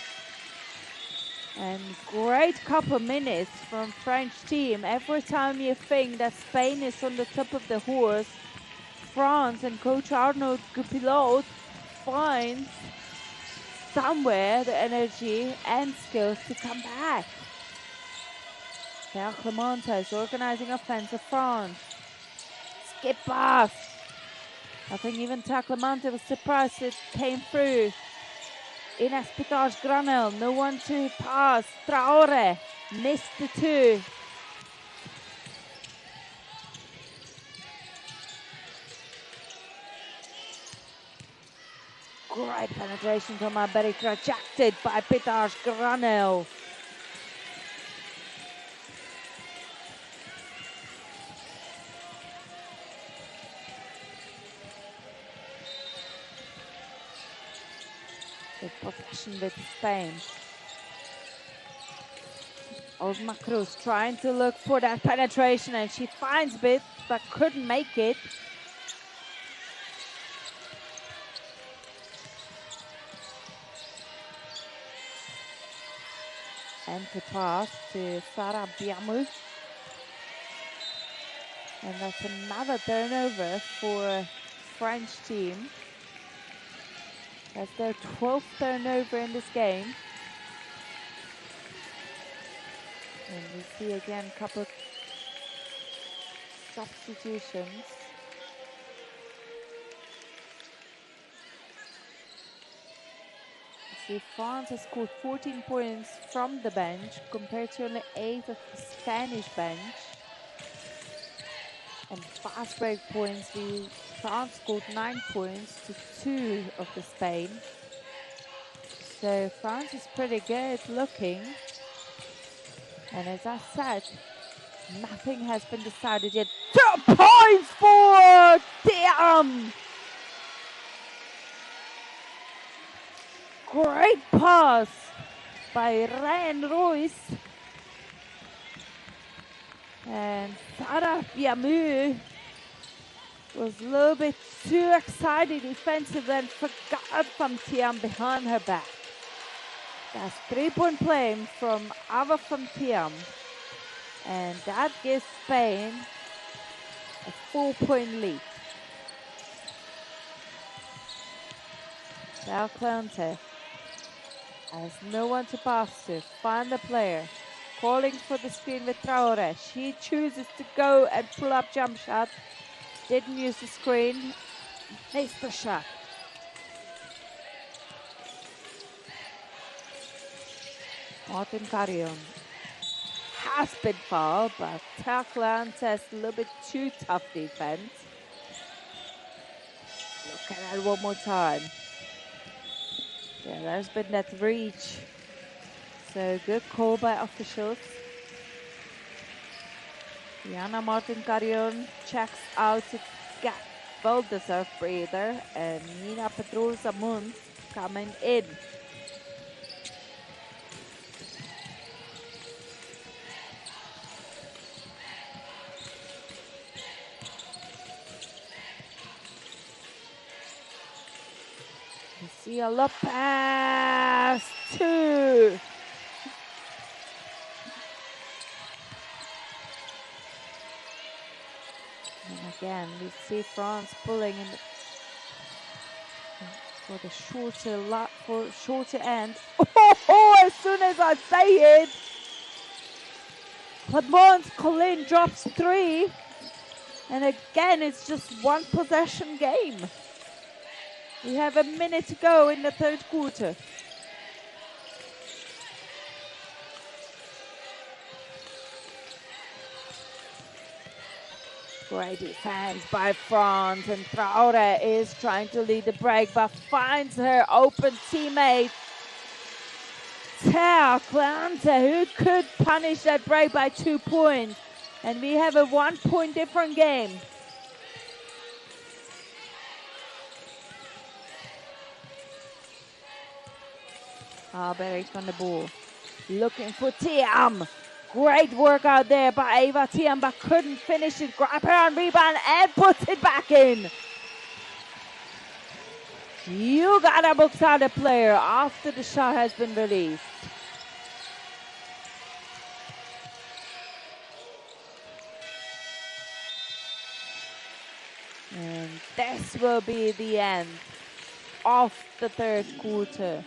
And great couple minutes from French team. Every time you think that Spain is on the top of the horse, France and coach Arnaud Goupilot finds somewhere the energy and skills to come back. Now Clémence is organizing offense of France. Skip pass. I think even Clémence was surprised it came through. Ines Pitarch-Granel, no one to pass. Traore missed the 2. Great penetration from Alberich, rejected by Pitarch-Granel. the possession with Spain. Osma Cruz trying to look for that penetration, and she finds Bit but couldn't make it. And to pass to Sarah Biamou. And that's another turnover for French team. That's their 12th turnover in this game. And we see again a couple of substitutions. See, France has scored 14 points from the bench compared to only 8 of the Spanish bench. And fast break points, France scored 9 points to 2 of the Spain. So France is pretty good looking. And as I said, nothing has been decided yet. 2 points for Thiam! Great pass by Ryan Royce. And Sarah Biamou was a little bit too excited defensively and forgot from Thiam behind her back. That's 3-point play from Ava from Thiam. And that gives Spain a 4-point lead. Now Clemente has no one to pass to. Find the player. Calling for the screen with Traore. She chooses to go and pull up jump shot. Didn't use the screen. Missed the shot. Martin Carrion has been fouled, but Clemente has a little bit too tough defense. Look at that one more time. Yeah, there's been that reach. So good call by officials. Diana Martin Carrion checks out to get well-deserved breather, and Nina Pedrosa Munt coming in. Lucia Lopez, 2. And again, we see France pulling in for the shorter end. Oh, as soon as I say it, Clemence Colin drops 3. And again, it's just one possession game. We have a minute to go in the third quarter. Great defense by France, and Traore is trying to lead the break, but finds her open teammate, Thea Clemente, who could punish that break by 2 points. And we have a 1-point different game. Berry from the ball. Looking for Thiam. Great work out there by Eva Thiam, but couldn't finish it. Grab her on rebound and puts it back in. You gotta box out a player after the shot has been released. And this will be the end of the third quarter.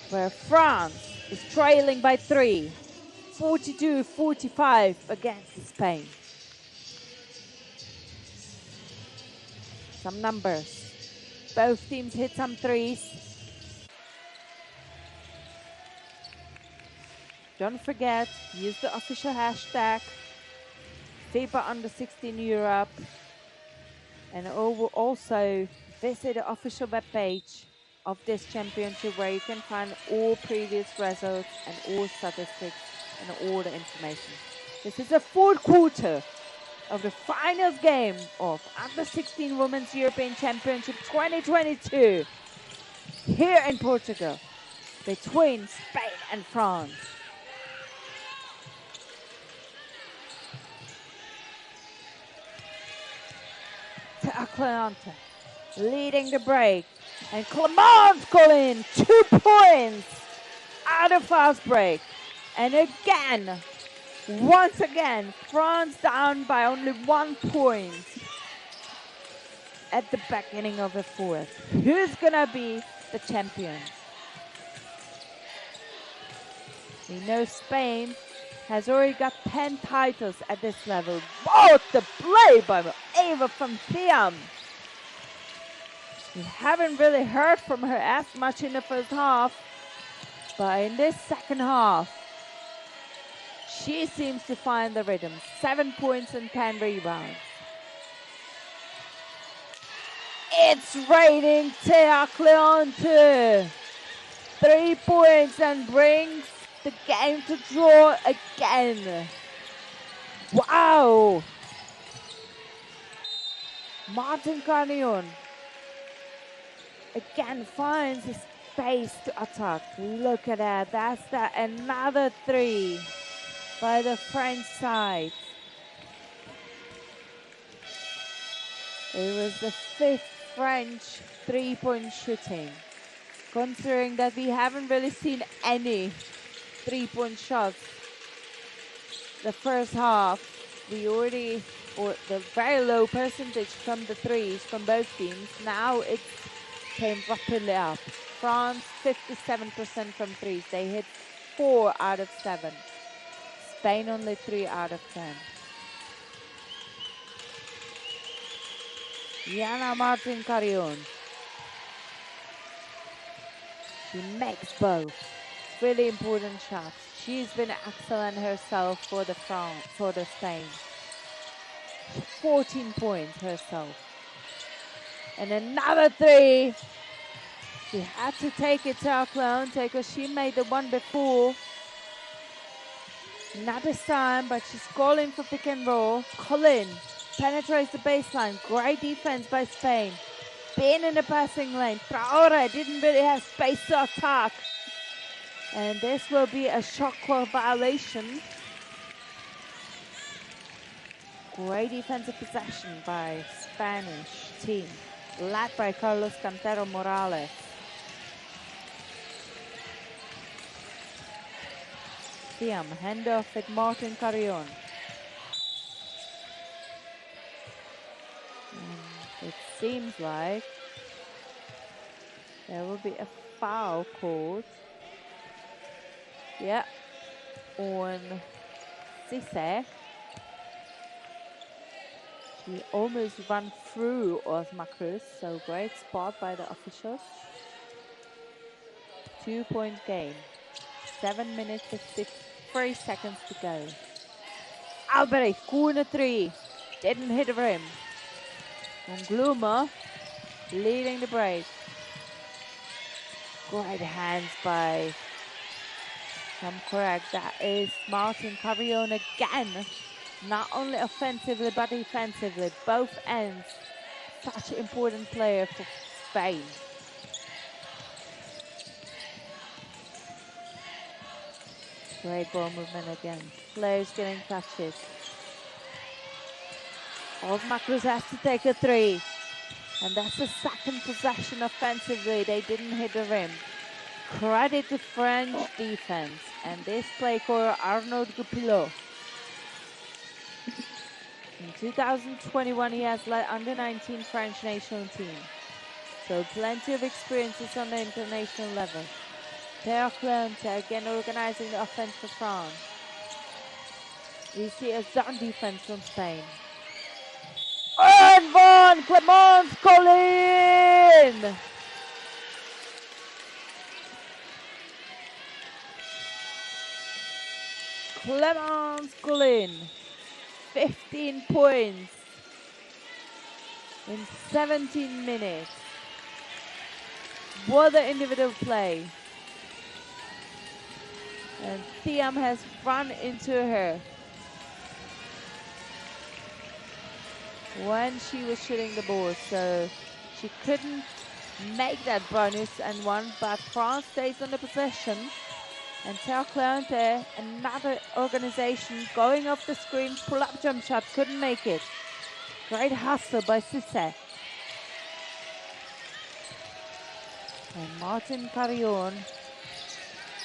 Where France is trailing by 3, 42-45 against Spain. Some numbers. Both teams hit some threes. Don't forget, use the official hashtag FIBA Under-16 Europe, and also visit the official webpage of this championship, where you can find all previous results and all statistics and all the information. This is the fourth quarter of the finals game of Under-16 Women's European Championship 2022 here in Portugal between Spain and France. Clemente leading the break, and Clemence Colin 2 points out of fast break. And again, once again, France down by only 1 point at the beginning of the fourth. Who's gonna be the champion? We know Spain has already got 10 titles at this level. What the play by Eva van Thiam! We haven't really heard from her as much in the first half, but in this second half, she seems to find the rhythm. 7 points and 10 rebounds. It's raining Thea Cleante. 3 points and brings the game to draw again. Wow! Martin Carnion again finds his space to attack. Look at that. That's another 3 by the French side. It was the 5th French 3-point shooting. Considering that we haven't really seen any 3-point shots the first half, or the very low percentage from the threes from both teams. Now it came rapidly up. France 57% from threes. They hit 4 out of 7. Spain only 3 out of 10. Yana Martin Carrion. She makes both. Really important shots. She's been excellent herself for the Spain. 14 points herself. And another 3. She had to take it to Clemente because she made the one before. Not this time, but she's calling for pick and roll. Colin penetrates the baseline. Great defense by Spain. Being in the passing lane. Traore didn't really have space to attack. And this will be a shot clock violation. Great defensive possession by Spanish team, led by Carlos Cantero Morales. Thiam, handoff with Martin Carrion. And it seems like there will be a foul called. Yeah, on Cisse. She almost ran through Osma Cruz, so great spot by the officials. 2-point game. 7 minutes 53 seconds to go. Albrecht, corner 3. Didn't hit the rim. And Gloomer leading the break. Great hands by, if I'm correct, that is Martin Carrion again. Not only offensively, but defensively. Both ends. Such an important player for Spain. Great ball movement again. Players getting touches. Osma Cruz has to take a 3. And that's the second possession offensively. They didn't hit the rim. Credit to French defense. And this play caller, Arnaud Goupilot. In 2021, he has led under-19 French national team. So plenty of experiences on the international level. Thea Clemente again organizing the offense for France. We see a zone defense from Spain. And one, Clemence Colin! Clemence Colin, 15 points in 17 minutes. What an individual play. And Thiam has run into her. when she was shooting the ball, so she couldn't make that bonus and one, but France stays on the possession. And Théo Clemente, another organization, going off the screen, pull-up jump shot, couldn't make it. Great hustle by Cisse. And Martin Carrion,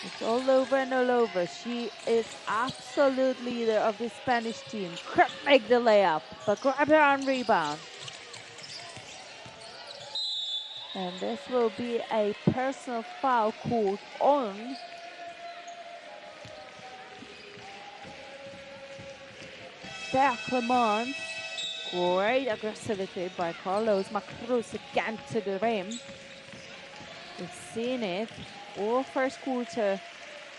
it's all over and all over. She is absolute leader of the Spanish team. Couldn't make the layup, but grab her on rebound. And this will be a personal foul called on Bert Clement. Great aggressivity by Carlos Macruz again to the rim. We've seen it all first quarter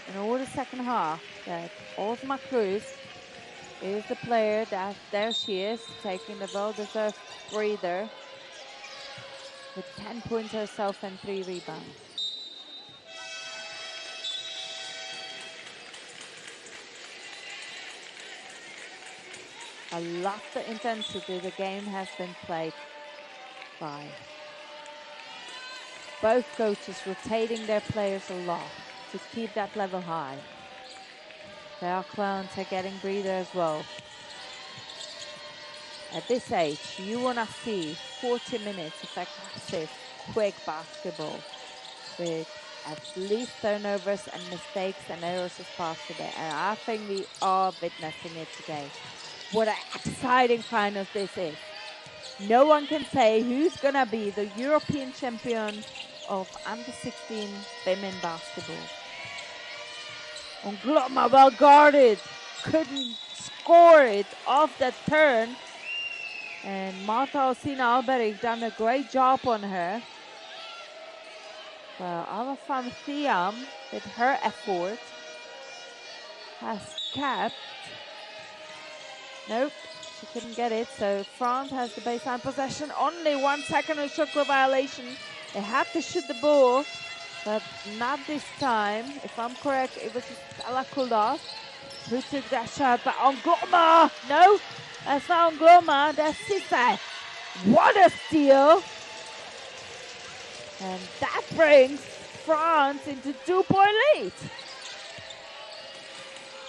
and all the second half that Ozma Cruz is the player that, there she is, taking the well-deserved breather with 10 points herself and 3 rebounds. I love the intensity the game has been played by. Both coaches rotating their players a lot to keep that level high. Their clowns are getting breather as well. At this age, you want to see 40 minutes of aggressive, quick basketball with at least turnovers and mistakes and errors as possible. And I think we are witnessing it today. What an exciting finals this is. No one can say who's going to be the European champion of under-16 women basketball. Ongloma, well guarded, couldn't score it off that turn. And Marta Osina Alberich done a great job on her. Well, Ava van Thiam, with her effort, has kept. Nope, she couldn't get it. So France has the baseline possession. Only 1 second of shot clock violation. They had to shoot the ball, but not this time. If I'm correct, it was Stella Kuldas who took that shot. But Ongloma, no, that's not Ongloma, that's Cisse. What a steal! And that brings France into 2-point lead.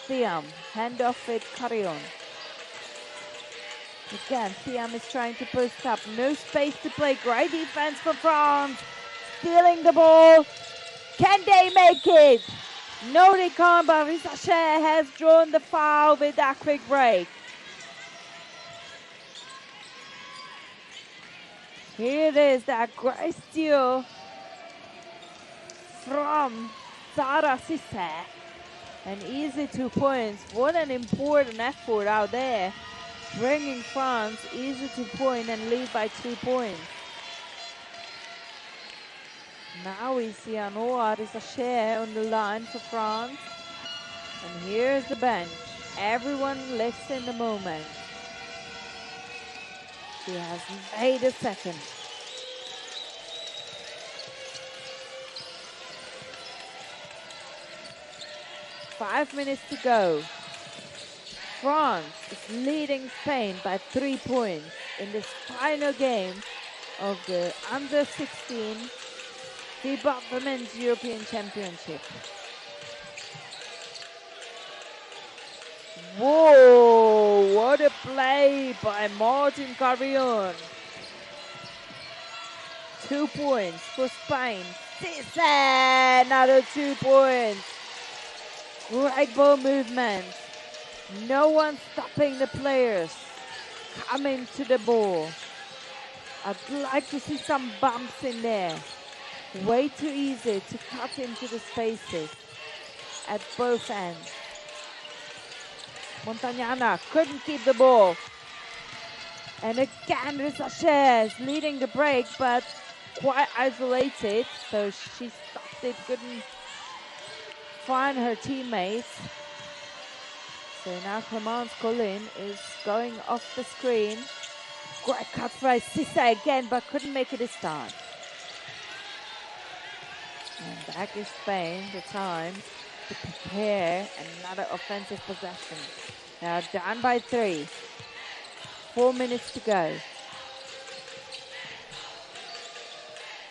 Thiam, handoff with Carrion. Again, Thiam is trying to post up. No space to play. Great defense for France. Stealing the ball. Can they make it? No, they can't, but Rizachet has drawn the foul with that quick break. Here it is, that great steal from Zara Cisse. An easy 2 points. What an important effort out there. Bringing France easy 2 point and lead by 2 points. Now we see Anoa Rizachet on the line for France. And here's the bench. Everyone lives in the moment. She has made a second. Five minutes to go. France is leading Spain by 3 points in this final game of the under-16 FIBA Women's European Championship. Whoa, what a play by Martin Carrion. 2 points for Spain. Cisse, another 2 points. Great ball movement. No one stopping the players coming to the ball. I'd like to see some bumps in there. Way too easy to cut into the spaces at both ends. Montagnana couldn't keep the ball. And again, Rizachet is leading the break, but quite isolated. So she stopped it, couldn't find her teammates. So now Clemence Collin is going off the screen. Great cut by Cisse again, but couldn't make it this time. And back is Spain, the time to prepare another offensive possession. Now down by 3. 4 minutes to go.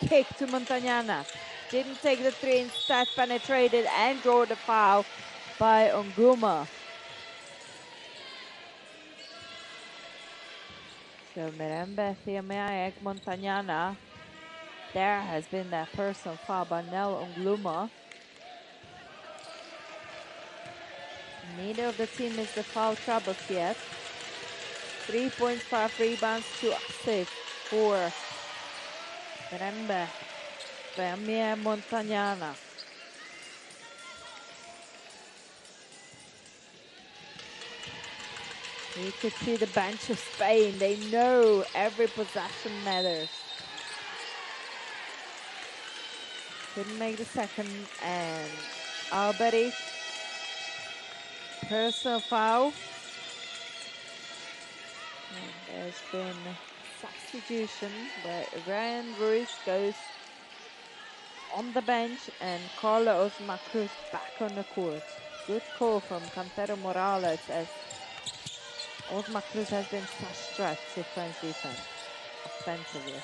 Kick to Montagnana. Didn't take the three, instead penetrated and draw the foul by Onguma. So Mirembe Thiamea Montagnana. There has been that personal foul by Nel Onguma. Neither of the team is the foul troubles yet. 3 points, 5 rebounds, 2 assists for Mirembe Thiamea Montagnana. You could see the bench of Spain. They know every possession matters. Couldn't make the second, and Alberi, personal foul. And there's been substitution where Ryan Ruiz goes on the bench and Carlos Macruz back on the court. Good call from Cantero Morales, as Osma Cruz has been such a threat to French defense offensively.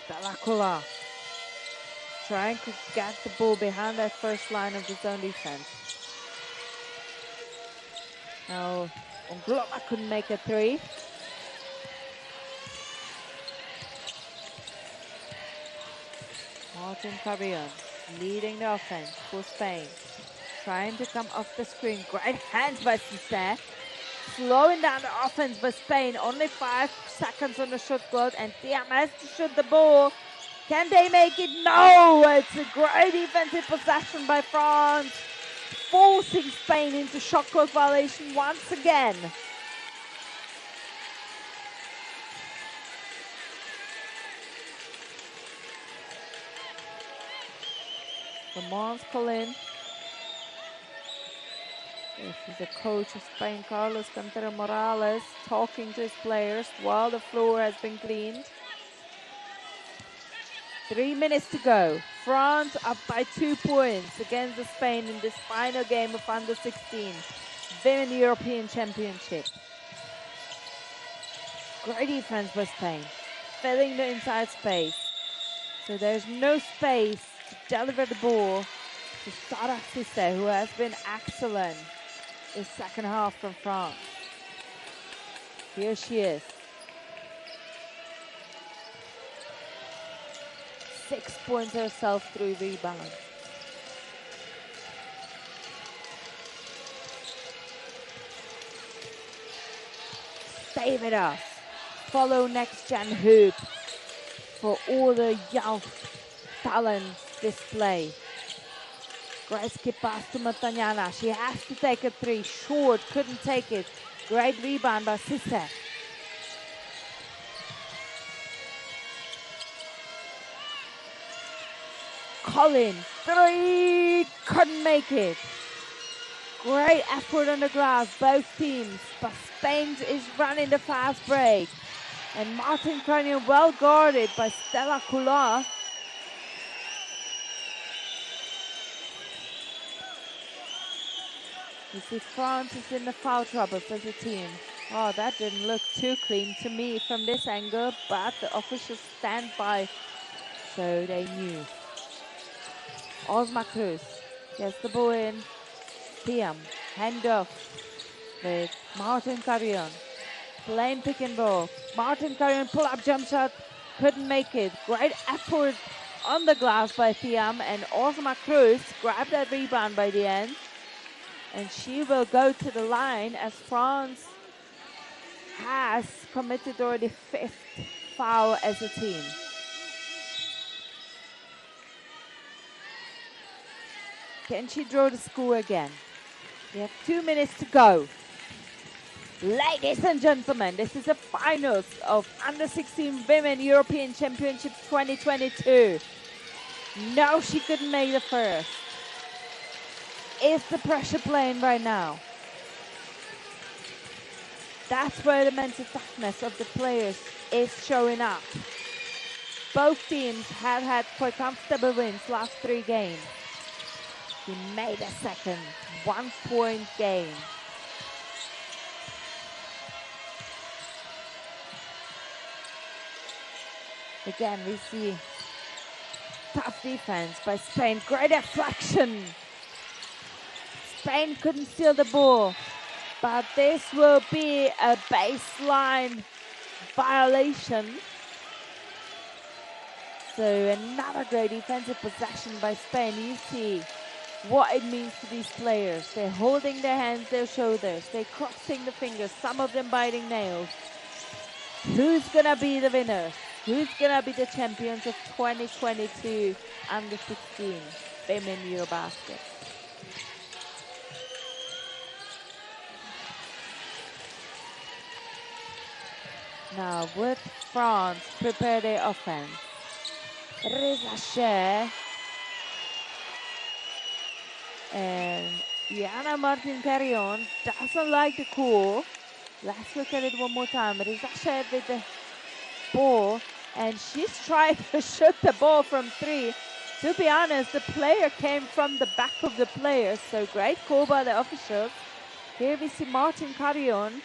Delacola trying to get the ball behind that first line of the zone defense. Now, Ongloma couldn't make a three. Martin Carrion leading the offense for Spain. Trying to come off the screen. Great hands by Cisse. Slowing down the offense by Spain. Only 5 seconds on the shot clock, and Thiam has to shoot the ball. Can they make it? No! It's a great defensive possession by France, forcing Spain into shot clock violation once again. Lamont Collin. This is the coach of Spain, Carlos Cantero Morales, talking to his players while the floor has been cleaned. 3 minutes to go. France up by 2 points against Spain in this final game of Under 16 Women European Championship. Great defense by Spain, filling the inside space. So there's no space to deliver the ball to Sarah Cisse, who has been excellent the second half from France. Here she is. 6 points herself, 3 rebounds. Stay with us. Follow Next Gen Hoop for all the young talent display. Gretzky pass to Montagnana. She has to take a 3. Short, couldn't take it. Great rebound by Cisse. Collin, 3, couldn't make it. Great effort on the glass, both teams, but Spain is running the fast break. And Martin Cranion well guarded by Stella Coulard. You see France is in the foul troubles as a team. Oh, that didn't look too clean to me from this angle, but the officials stand by, so they knew. Osma Cruz gets the ball in. Thiam, hand off with Martin Carrion. Plain pick and roll. Martin Carrion pull-up jump shot, couldn't make it. Great effort on the glass by Thiam, and Osma Cruz grabbed that rebound by the end. And she will go to the line as France has committed already 5th foul as a team. Can she draw the score again? We have 2 minutes to go. Ladies and gentlemen, this is the finals of Under 16 Women European Championships 2022. No, she couldn't make the first. Is the pressure playing right now? That's where the mental toughness of the players is showing up. Both teams have had quite comfortable wins last 3 games. He made a second 1-point game. Again, we see tough defense by Spain. Great deflection. Spain couldn't steal the ball, but this will be a baseline violation. So another great defensive possession by Spain. You see what it means to these players. They're holding their hands, their shoulders. They're crossing the fingers, some of them biting nails. Who's gonna be the winners? Who's gonna be the champions of 2022 under 16 women Eurobasket? Now would France prepare their offense? Reza and Yana Martin Carrion doesn't like the call. Let's look at it one more time. Reza with the ball, and she's trying to shoot the ball from 3. To be honest, the player came from the back of the player, so great call by the officials. Here we see Martin Carrion.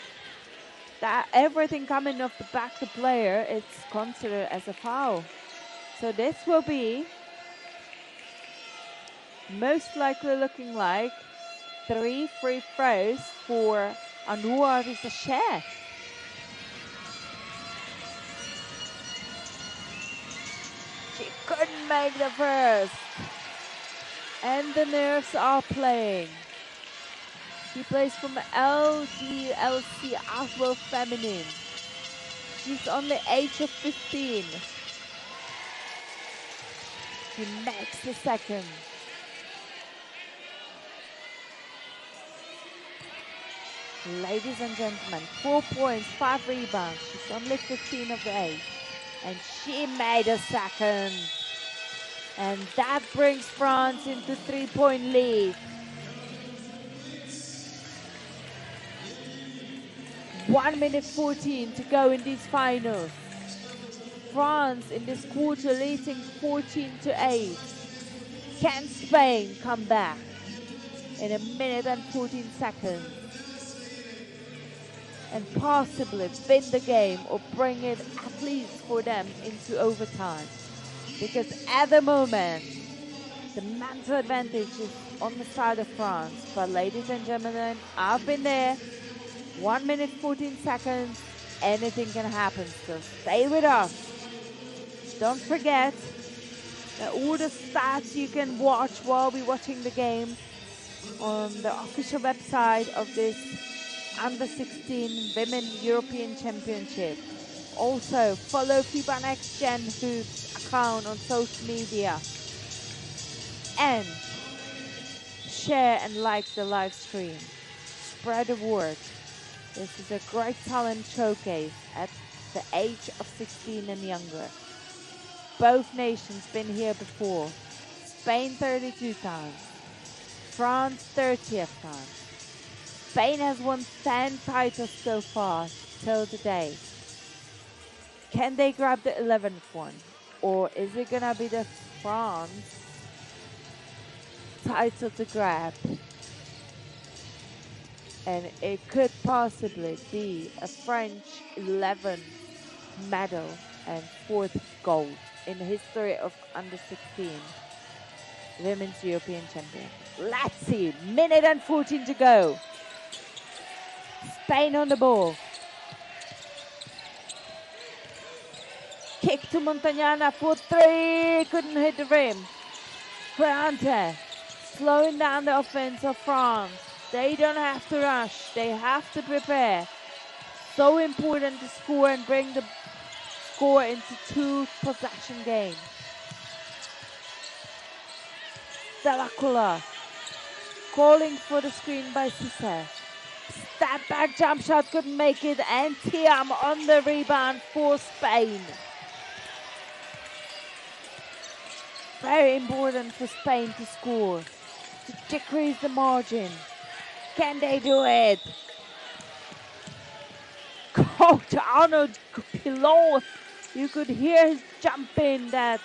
That everything coming off the back of the player, it's considered as a foul. So this will be most likely looking like 3 free throws for Anouar Rizachet. She couldn't make the first. And the nerves are playing. She plays from LGLC Aswell Feminine. She's on the age of 15. She makes the second. Ladies and gentlemen, 4 points, 5 rebounds. She's only 15 of the age. And she made a second. And that brings France into 3-point lead. 1 minute 14 to go in these finals. France in this quarter leading 14-8. Can Spain come back in 1 minute and 14 seconds and possibly win the game or bring it at least for them into overtime? Because at the moment, the mental advantage is on the side of France. But ladies and gentlemen, I've been there. 1 minute 14 seconds, anything can happen, so stay with us. Don't forget that all the stats you can watch while we're watching the game on the official website of this Under 16 Women European Championship. Also, follow FIBA Next Gen Hoops account on social media. And share and like the live stream. Spread the word. This is a great talent showcase at the age of 16 and younger. Both nations been here before. Spain 32 times. France 30th time. Spain has won 10 titles so far till today. Can they grab the 11th one? Or is it gonna be the France title to grab? And it could possibly be a French 11th medal and 4th gold in the history of under 16 Women's European Champion. Let's see, minute and 14 to go. Spain on the ball. Kick to Montagnana for 3, couldn't hit the rim. Ferrante slowing down the offense of France. They don't have to rush, they have to prepare. So important to score and bring the score into 2 possession game. Delacroix calling for the screen by Cisse. Step back jump shot, couldn't make it, and Thiam on the rebound for Spain. Very important for Spain to score, to decrease the margin. Can they do it? Coach Arnold Pilot, you could hear his jump in that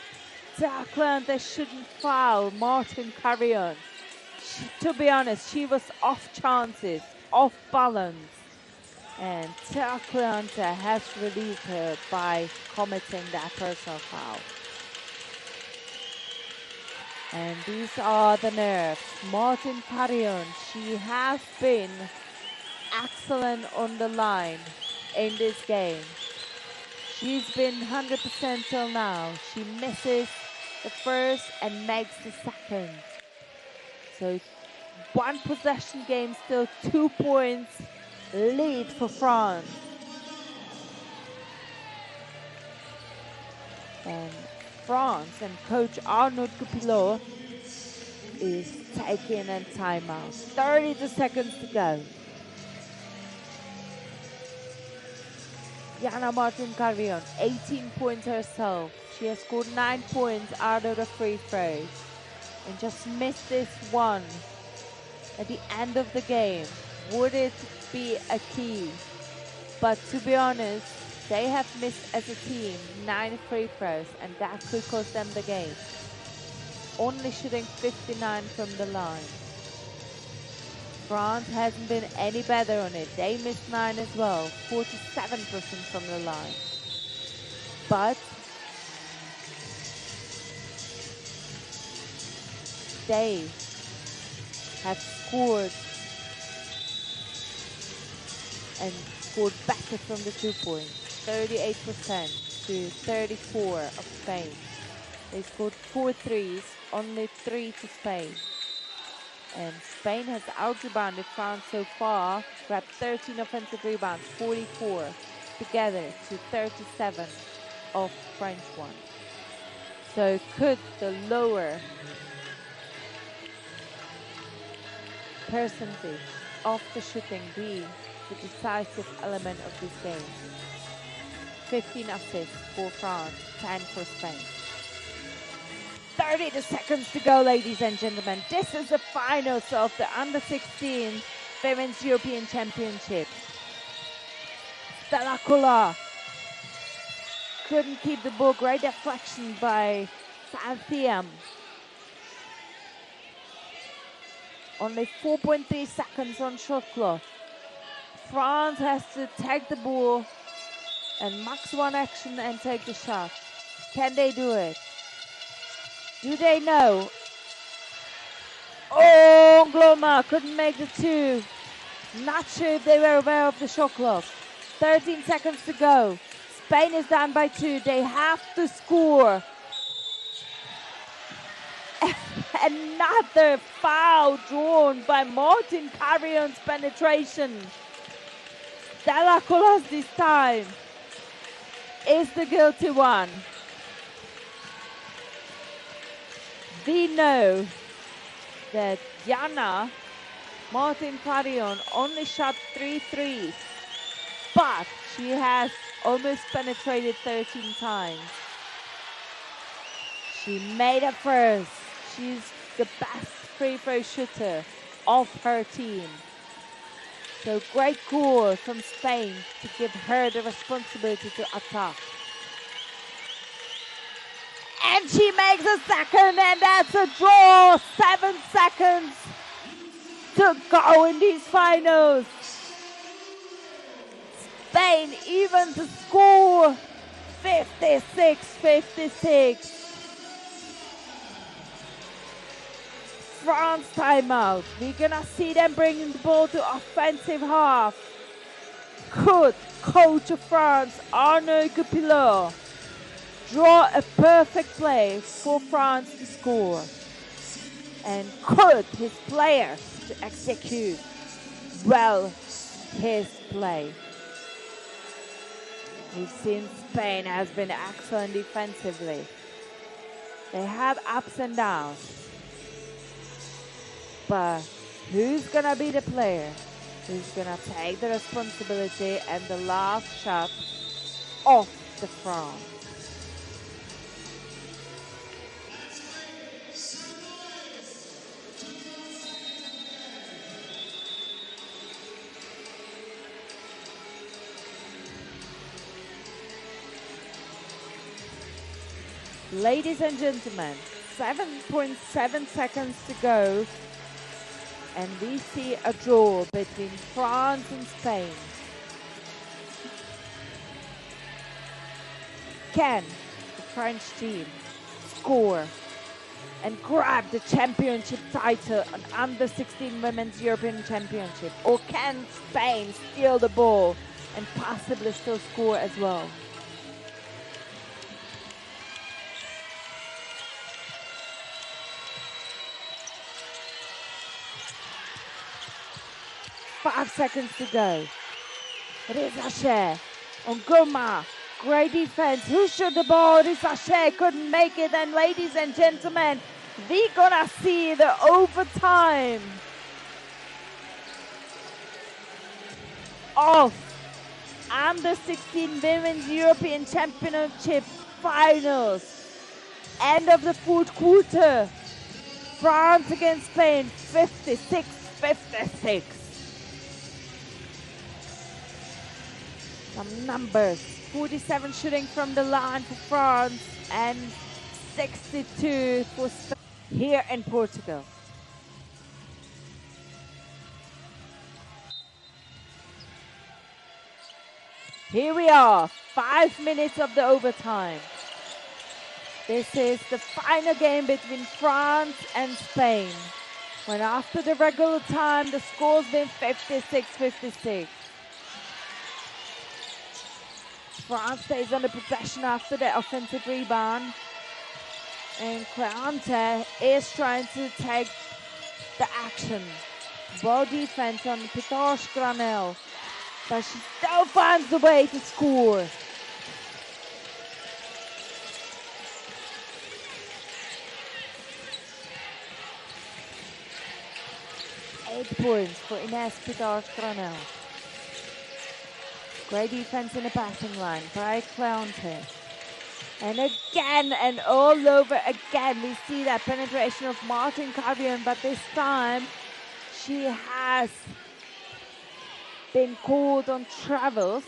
Declan, they shouldn't foul Martin Carrion. To be honest, she was off chances, off balance. And Teakleanta has released her by committing that personal foul. And these are the nerves. Martin Carrion, she has been excellent on the line in this game. She's been 100% till now. She misses the first and makes the second. So 1 possession game, still 2 points lead for France. And France and coach Arnaud Goupilot is taking a timeout. 30 seconds to go. Jana Martin Carrion, 18 points herself. She has scored 9 points out of the free throws and just missed this one at the end of the game. Would it be a key? But to be honest, they have missed as a team 9 free throws, and that could cost them the game. Only shooting 59 from the line. France hasn't been any better on it. They missed 9 as well, 47% from the line. But they have scored and scored better from the 2 points. 38% to 34 of Spain. They scored 4 threes, only 3 to Spain. And Spain has out-rebounded France so far, grabbed 13 offensive rebounds, 44 together to 37 of French one. So could the lower percentage of the shooting be the decisive element of this game? 15 assists for France, 10 for Spain. 30 seconds to go, ladies and gentlemen. This is the finals of the Under-16 Women's European Championship. Stella Kula couldn't keep the ball. Great deflection by Sathiam. Only 4.3 seconds on shot clock. France has to take the ball and max one action and take the shot. Can they do it? Do they know? Oh, Gloma couldn't make the 2. Not sure if they were aware of the shot clock. 13 seconds to go. Spain is down by 2. They have to score. Another foul drawn by Martin Carrion's penetration. Stella Colas this time is the guilty one. We know that Jana Martin Carrion only shot 3 threes, but she has almost penetrated 13 times. She made it first. She's the best free throw shooter of her team. So great call from Spain to give her the responsibility to attack. And she makes a second, and that's a draw. 7 seconds to go in these finals. Spain even to score 56-56. France timeout. We're gonna see them bringing the ball to offensive half. Could coach of France, Arnaud Goupilot, draw a perfect play for France to score? And could his players to execute well his play? We've seen Spain has been excellent defensively. They have ups and downs. But who's gonna be the player who's gonna take the responsibility and the last shot of the France? Ladies and gentlemen, 7.7 seconds to go. And we see a draw between France and Spain. can the French team score and grab the championship title on under 16 women's European championship? Or can Spain steal the ball and possibly still score as well? Five seconds to go. Rizache on Goma. Great defense. Who shot the ball? Rizache couldn't make it. And ladies and gentlemen, we're gonna see the overtime of under 16 women's European championship finals. End of the fourth quarter. France against Spain, 56-56. Some numbers: 47 shooting from the line for France and 62 for Spain here in Portugal. Here we are, 5 minutes of the overtime. This is the final game between France and Spain, when after the regular time the score's been 56-56. France stays under possession after the offensive rebound. And Cleante is trying to take the action. Ball defense on Pitosh Granel. But she still finds a way to score. Eight points for Ines Pitosh Granel. Great defense in the passing line by Cleante. And again and all over again, we see that penetration of Martin Carrion, but this time she has been called on travels.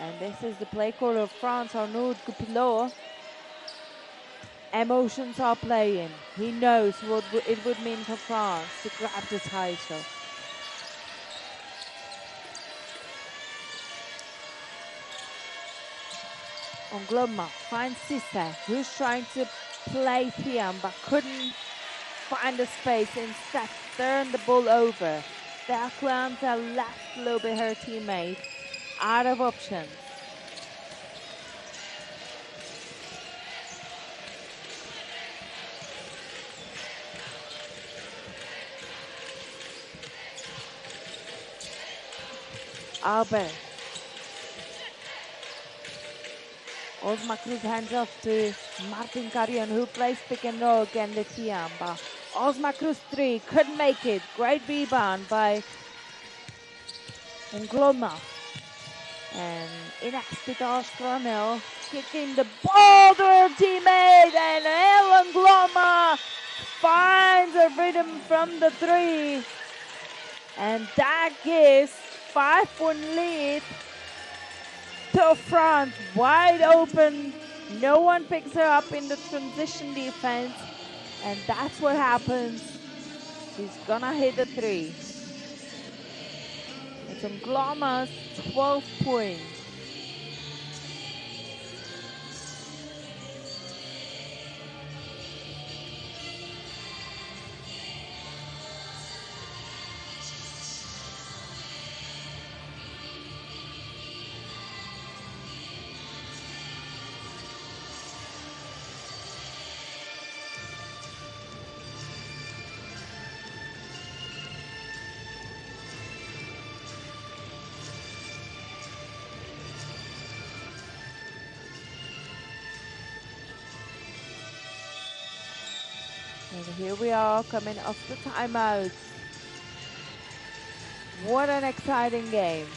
And this is the play caller of France, Arnaud Goupilot. Emotions are playing. He knows what it would mean for France to grab the title. Ongloma finds Sisse, who's trying to play Thiam but couldn't find a space. Instead, turned the ball over. There, Cleante left a little bit her teammate out of options. Albert. Osma Cruz hands off to Martin Carrion, who plays pick and roll again with Thiamba. Osma Cruz 3, couldn't make it. Great rebound by Ngloma. And Ines Pitosh Granel kicking the ball to her teammate, and El Ngloma finds a rhythm from the 3. And that gives 5-point lead to France. Wide open. No one picks her up in the transition defense. And that's what happens. She's gonna hit the 3. It's Ngloma's 12 points. And here we are coming off the timeout. What an exciting game.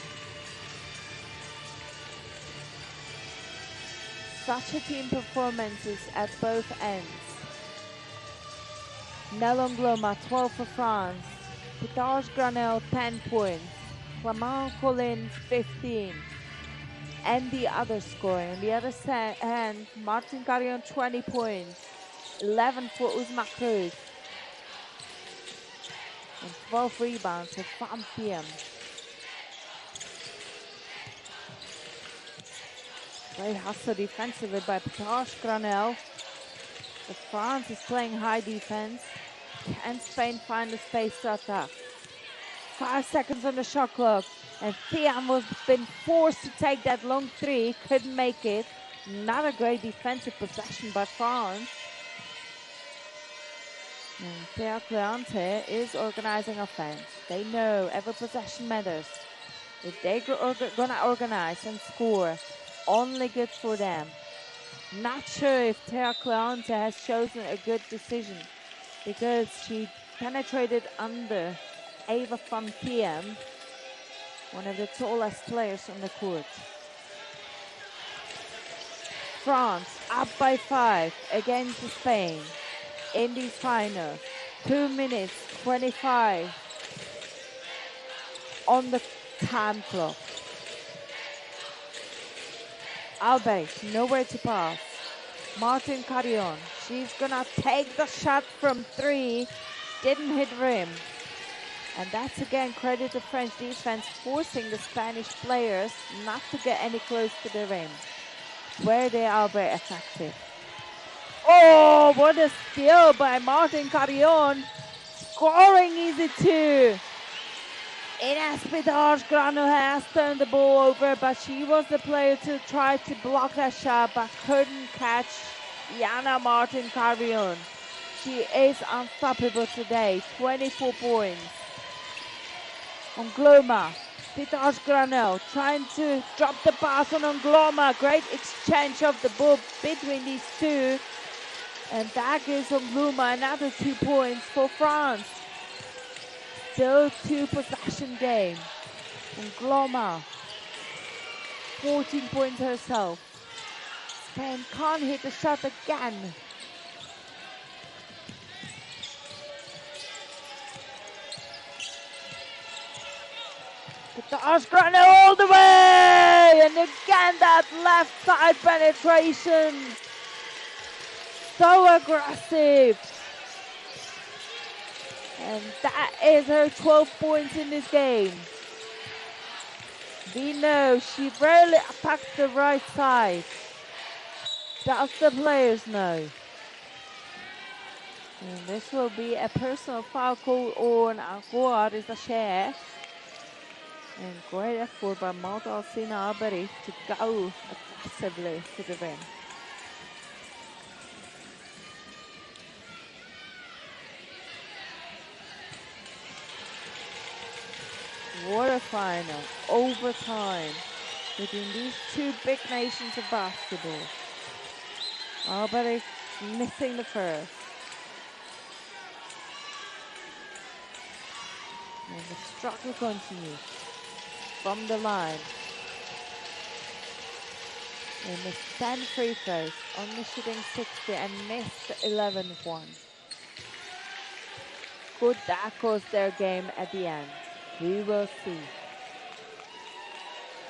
Such a team performances at both ends. Nel Ngloma, 12 for France. Pitosh Granel, 10 points. Clement Collin, 15. And the other scoring. On the other hand, Martin Carrion, 20 points. 11 for Osma Cruz. And 12 rebounds for Van Thiam. Great hustle defensively by Patash Granel. But France is playing high defense. Can Spain find the space to attack? 5 seconds on the shot clock. And Thiam was been forced to take that long three. Couldn't make it. Not a great defensive possession by France. And Thea Cleante is organizing offense. They know every possession matters. If they're gonna organize and score, only good for them. Not sure if Thea Cleante has chosen a good decision because she penetrated under Eva van Thiam, one of the tallest players on the court. France up by 5 against Spain in these finals. 2 minutes 25 on the time clock. Albert, nowhere to pass. Martin Carrion, she's gonna take the shot from 3. Didn't hit rim. And that's again credit to French defense forcing the Spanish players not to get any close to the rim. Where they are very effective. Oh, what a steal by Martin Carrion. Scoring easy too. Ines Pidage-Grano has turned the ball over, but she was the player to try to block that shot, but couldn't catch Jana Martin Carrion. She is unstoppable today. 24 points. Ongloma, Pidage-Grano trying to drop the pass on Ongloma. Great exchange of the ball between these two. And that gives Ongloma another 2 points for France. Still 2 possession game. Ongloma, 14 points herself. Spain can't hit the shot again. Pidage-Grano all the way! And again that left side penetration. So aggressive. And that is her 12 points in this game. We know she rarely attacks the right side. Does the players know? And this will be a personal foul call on Aguar is a share. And great effort by Malta Alcina Alberi to go aggressively to the rim. What a final, overtime, between these two big nations of basketball. Alberi missing the first. And the struggle continues from the line. They missed 10 free throws, only shooting 60 and missed 11-1. Could that cost their game at the end? We will see.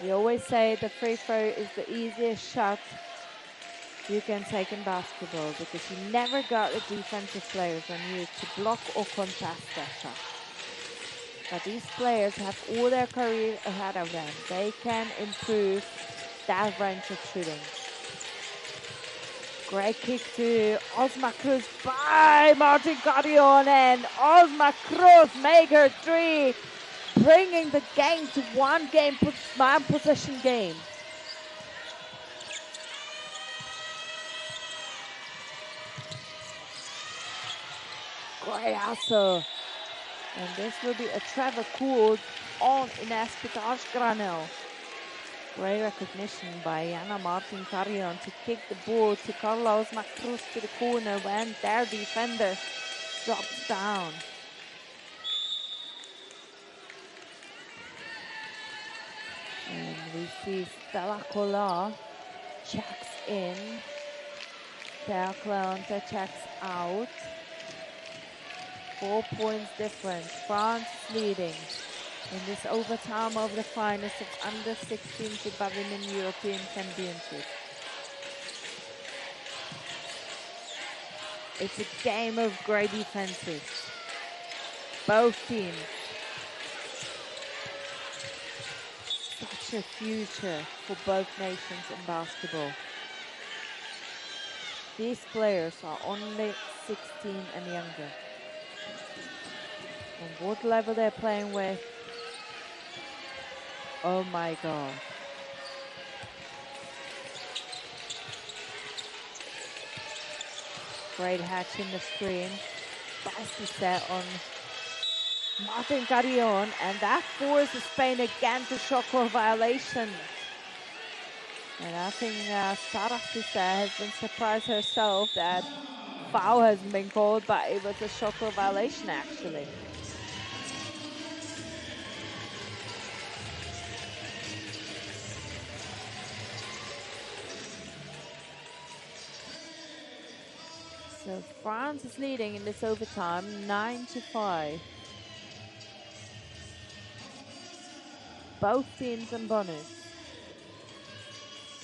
We always say the free throw is the easiest shot you can take in basketball because you never got the defensive players on you to block or contest that shot. But these players have all their career ahead of them. They can improve that range of shooting. Great kick to Osma Cruz by Martin Carrion, and Osma Cruz make her 3. Bringing the game to one possession game. Great hustle. And this will be a Trevor Cool on Ines Pidage-Grano. Great recognition by Jana Martin Carrion to kick the ball to Carlos Macruz to the corner when their defender drops down. And we see Stella Collard checks in. Thea Cleante checks out. 4 points difference. France leading in this overtime of the finals of under 16 FIBA Women European Championship. It's a game of great defenses. Both teams. such a future for both nations in basketball. These players are only 16 and younger. And what level they're playing with, oh my God. Great hatch in the screen. Spicy set on Martin Carrion, and that forces Spain again to shot clock violation. And I think Sarah has been surprised herself that foul hasn't been called, but it was a shot clock violation actually. So France is leading in this overtime, 9-5. Both teams on bonus.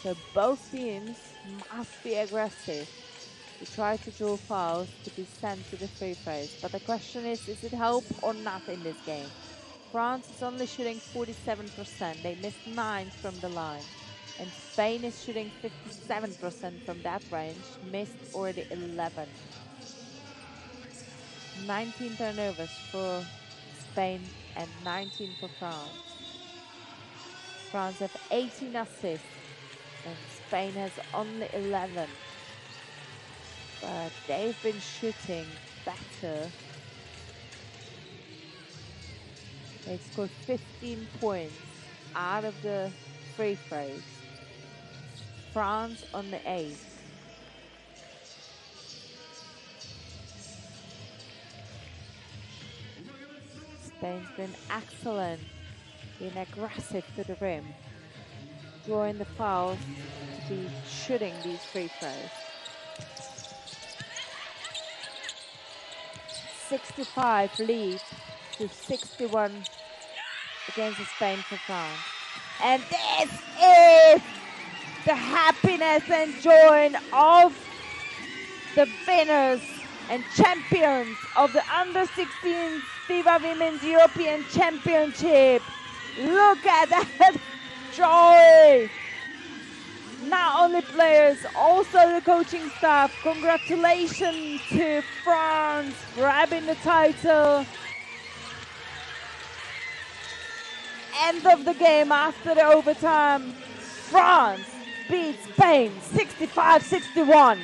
So both teams must be aggressive to try to draw fouls to be sent to the free throws. But the question is it help or not in this game? France is only shooting 47%. They missed 9 from the line. And Spain is shooting 57% from that range, missed already 11. 19 turnovers for Spain and 19 for France. France have 18 assists and Spain has only 11. But they've been shooting better. They scored 15 points out of the free throws. France on the 8th. Spain's been excellent, being aggressive to the rim, drawing the fouls to be shooting these free throws. 65 lead to 61 against Spain for France. And this is the happiness and joy of the winners and champions of the Under-16 FIBA Women's European Championship. Look at that joy! Not only players, also the coaching staff. Congratulations to France grabbing the title. End of the game after the overtime. France beats Spain 65-61.